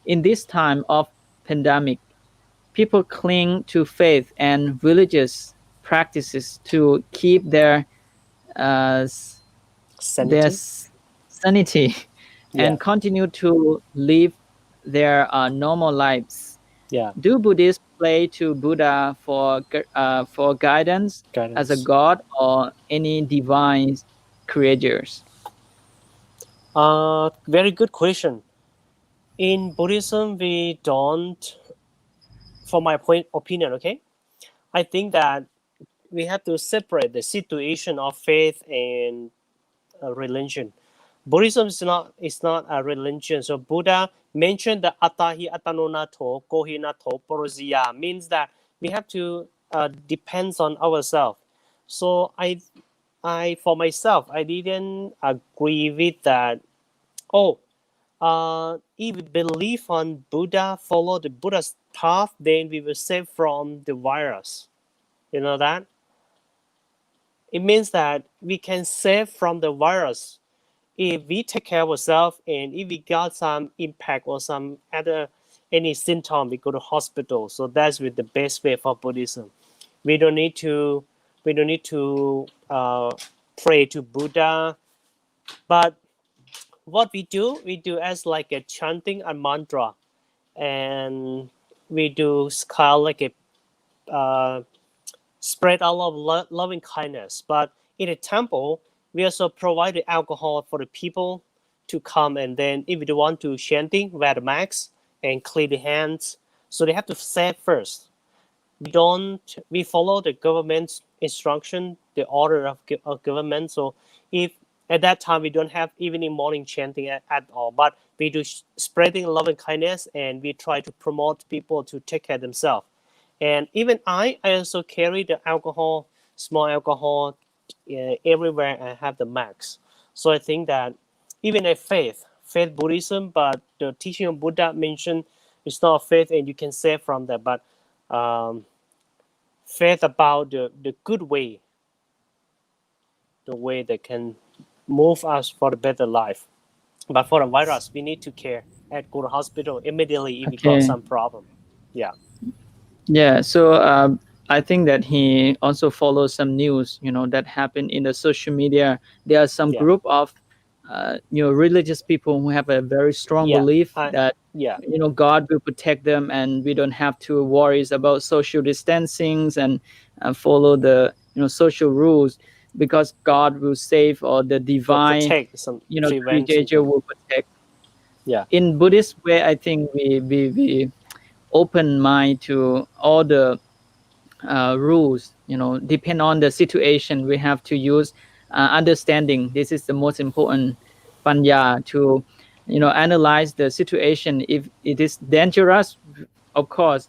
In this time of pandemic, people cling to faith and religious practices to keep uh, s- their Sanity. sanity Yeah, and continue to live their normal lives. yeah. Do Buddhists play to Buddha for guidance as a Guidance. god or any divine creatures? Very good question. In Buddhism, we don't, for my point opinion, okay, I think that we have to separate the situation of faith and religion. Buddhism is not a religion. So Buddha mentioned the atahi atanonato kohinato porosiya, means that we have to depends on ourselves. So I for myself I didn't agree with that. Oh, if we believe on Buddha, follow the Buddha's path, then we will save from the virus. You know that? It means that we can save from the virus if we take care of ourselves, and if we got some impact or some other any symptom, we go to hospital. So that's with the best way for Buddhism. We don't need to pray to Buddha, but what we do as like a chanting a mantra, and we do kind of like a spread a lot of loving kindness. But in a temple, we also provide the alcohol for the people to come, and then if they want to chanting, wear the mask and clean the hands. So they have to say first. We follow the government's instruction, the order of government. So if at that time we don't have evening morning chanting at all, but we do spreading love and kindness, and we try to promote people to take care of themselves. And even I also carry the alcohol, small alcohol, everywhere. I have the max. So I think that even a faith Buddhism, but the teaching of Buddha mentioned it's not a faith, and you can say from that. But um, faith about the good way, the way that can move us for a better life. But for a virus, we need to care and go to hospital immediately if we got Okay. some problem. Yeah, Yeah, so I think that he also follows some news, that happen in the social media. There are some yeah, group of, religious people who have a very strong yeah. belief I that, yeah, God will protect them, and we don't have to worry about social distancings and follow the, social rules, because God will save, or the will divine, protect some, prevent creator something. will protect. Yeah, In Buddhist way, I think we open mind to all the rules, depend on the situation. We have to use understanding. This is the most important panya, to analyze the situation. If it is dangerous, of course,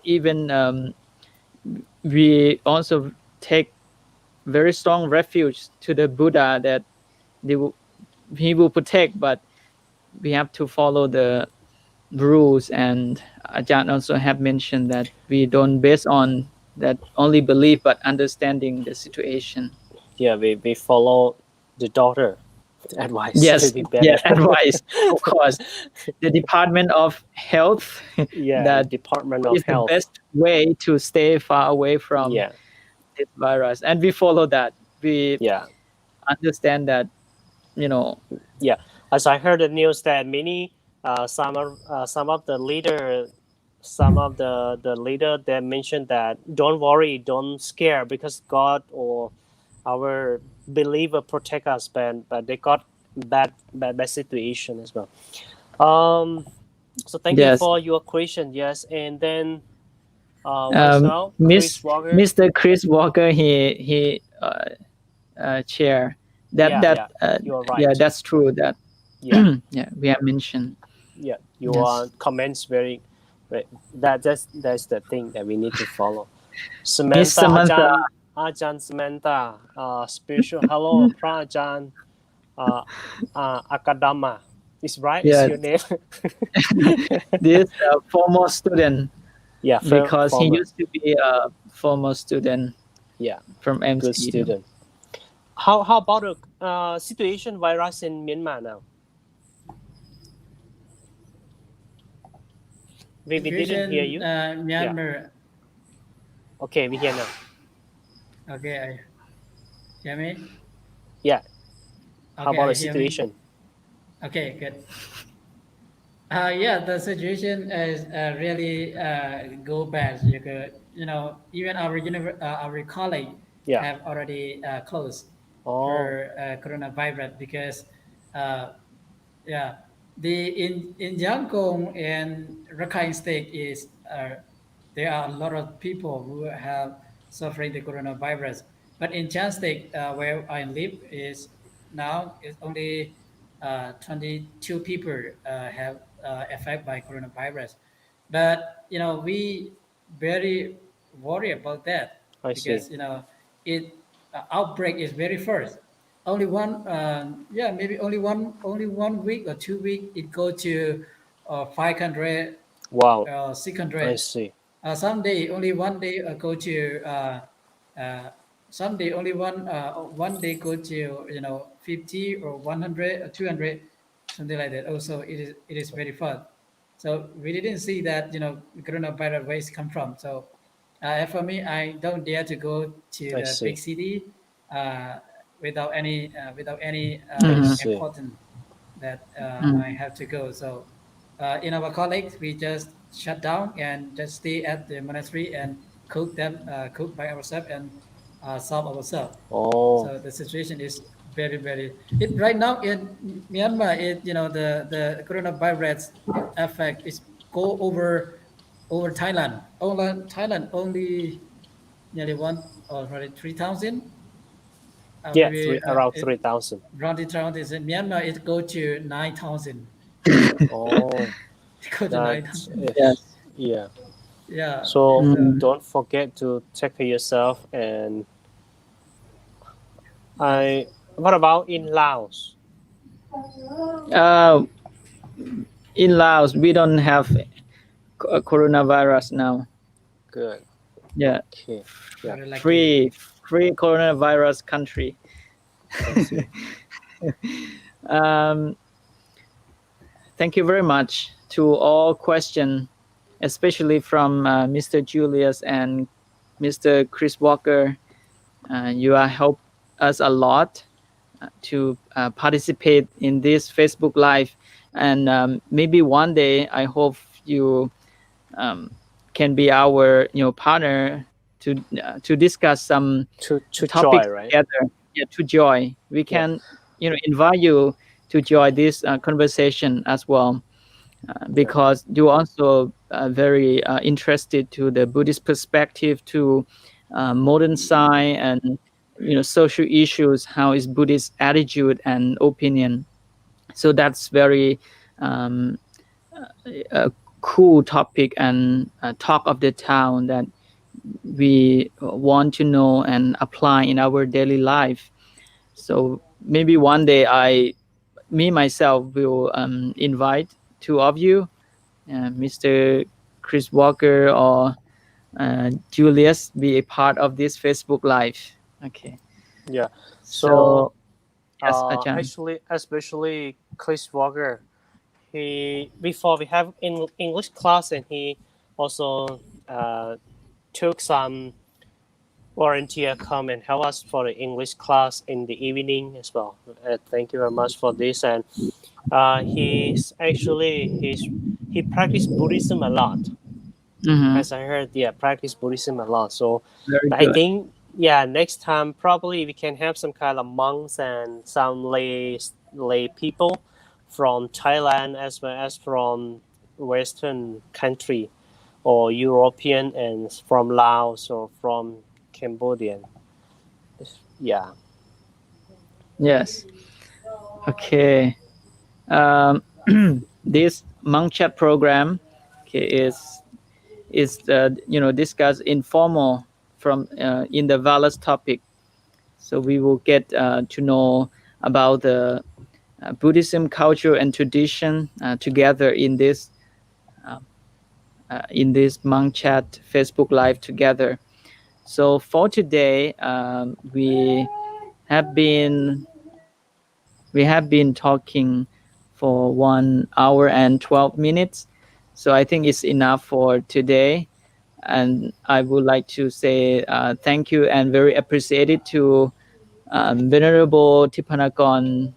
even we also take very strong refuge to the Buddha, that they will, he will protect, but we have to follow the rules. And Ajahn also have mentioned that we don't base on that only belief, but understanding the situation. yeah. We follow the daughter advice will Yes, be yeah, better. advice, of course. The Department of Health, Yeah, that Department what of is the Health. best way to stay far away from Yeah, this virus, and we follow that. We yeah, understand that, you know, yeah. As I heard the news that many some of the leader, some of the leader that mentioned that don't worry, don't scare, because God or our believer protect us, but they got bad situation as well. So thank you Yes. for your question. Yes, and then what is Um, now Miss Chris Walker? Mr. Chris Walker, he chair that Yeah, that yeah, you are yeah, right. that's true. That Yeah, yeah, we have mentioned. yeah, Yes. your comments very. Right. That's the thing that we need to follow. Miss Samantha, Samantha. Ajan Samantha, spiritual hello, Pra Ajan, uh, Akadama. Is right? Is Yeah, your name? this former student, Yeah, because he former. used to be a former student Yeah, from good MCU. student. How about the situation virus in Myanmar now? We didn't hear Situation you. Yeah. Myanmar. Okay, we hear now. Okay, hear me? Yeah. How Okay, about I the hear me. situation? Okay, good. Yeah, the situation is really go bad. Even our colleague Yeah. have already closed Oh, for coronavirus because uh, yeah, the in Yangon and Rakhine State is there are a lot of people who have suffering the coronavirus. But in Chan State, where I live, is now is only 22 people have affected by coronavirus. But we very worry about that I see. because it outbreak is very first. Only one, yeah, maybe only 1 week or 2 week. It go to 500, Wow, six I hundred. see. Some day only one day go to uh, some day only one day go to 50 or 100 or 200, something like that. Also, it is very fun. So we didn't see that coronavirus waste come from. So for me, I don't dare to go to I the big see. city uh, without any I Hmm. see. important that I Hmm. have to go. So in our colleagues, we just shut down and just stay at the monastery and cook by ourselves and solve ourselves. Oh, So the situation is very, very. It right now in Myanmar, the coronavirus effect is go over Thailand. Over Thailand only nearly one or probably 3,000. yeah, Maybe around 3,000. round is in Myanmar. It go to 9,000. Oh, It go to that 9,000. is, Yes. yeah. Yeah, So it's Mm. don't forget to take care of yourself. And yes. I, what about in Laos? Uh, in Laos, we don't have coronavirus now. Good. Yeah, Okay. Yeah, Very lucky. free free coronavirus country. I see. um, Thank you very much to all question, especially from Mr. Julius and Mr. Chris Walker. You are help us a lot to participate in this Facebook Live, and maybe one day I hope you um, can be our partner to discuss some To joy, topics right? together. Yeah, to join. We Yeah. can invite you to join this conversation as well, Yeah. because you also very interested to the Buddhist perspective, to modern science and social issues. How is Buddhist attitude and opinion? So that's very um, a cool topic and talk of the town that we want to know and apply in our daily life. So maybe one day me myself will invite two of you, Mr. Chris Walker or Julius, be a part of this Facebook Live. Okay. Yeah. So, So yes, Ajahn. actually, especially Chris Walker, he before we have in English class, and he also took some volunteer come and help us for the English class in the evening as well. Thank you very much for this. And he practiced Buddhism a lot. Mm-hmm. As I heard, yeah, practice Buddhism a lot. So Very I good. think yeah, next time probably we can have some kind of monks and some lay people from Thailand as well as from Western country or European and from Laos or from Cambodian. Yeah. Yes. Okay. Um, this Monkchat program, okay, is discuss informal from in the various topic. So we will get to know about the Buddhism culture and tradition together uh, in this Monkchat Facebook Live together. So for today, have been we have been talking for 1 hour and 12 minutes. So I think it's enough for today. And I would like to say thank you and very appreciated to Venerable Tipanakon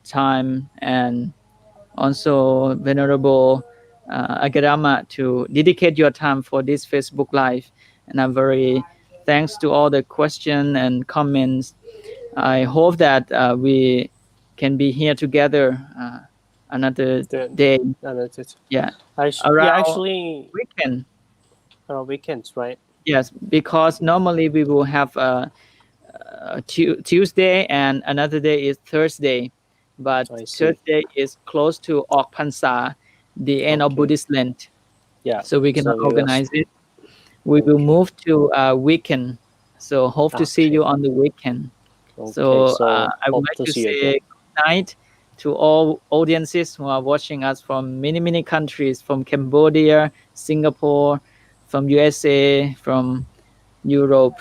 time and also Venerable Agarama to dedicate your time for this Facebook Live. And I'm very thanks to all the questions and comments. I hope that we can be here together another Then day. that's it. Yeah, Yeah, around actually weekend. weekends, right? Yes, because normally we will have Tuesday and another day is Thursday, but I see. Thursday is close to Ok Pansa, the end of Okay. Buddhist Lent, Yeah. so we cannot So we will. organize it. We will Okay. move to weekend, so hope to see Okay. you on the weekend. Okay. So So I would hope like to to see you again. say good night to all audiences who are watching us from many countries, from Cambodia, Singapore, from USA, from Europe.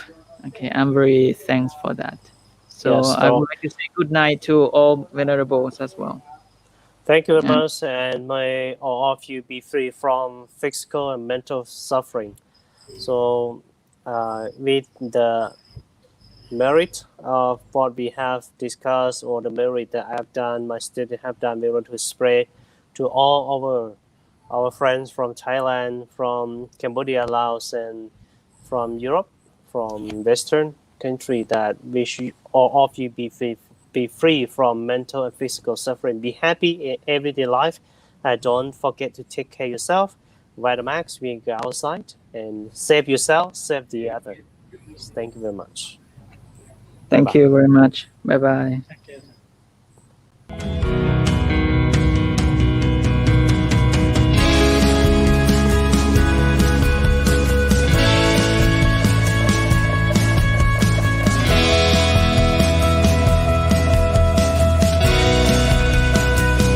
Okay, I'm very thanks for that. So Yes. I would So like to say good night to all venerables as well. thank you very And much, and may all of you be free from physical and mental suffering. So, with the merit of what we have discussed, or the merit that I have done, my students have done, we want to spread to all our friends from Thailand, from Cambodia, Laos, and from Europe, from Western country, that we should all of you be free from mental and physical suffering. Be happy in everyday life. Don't forget to take care of yourself. Wear the mask when you go outside, and save yourself, save the other. Thank you very much. Bye thank bye. you very much. Bye bye. Thank you.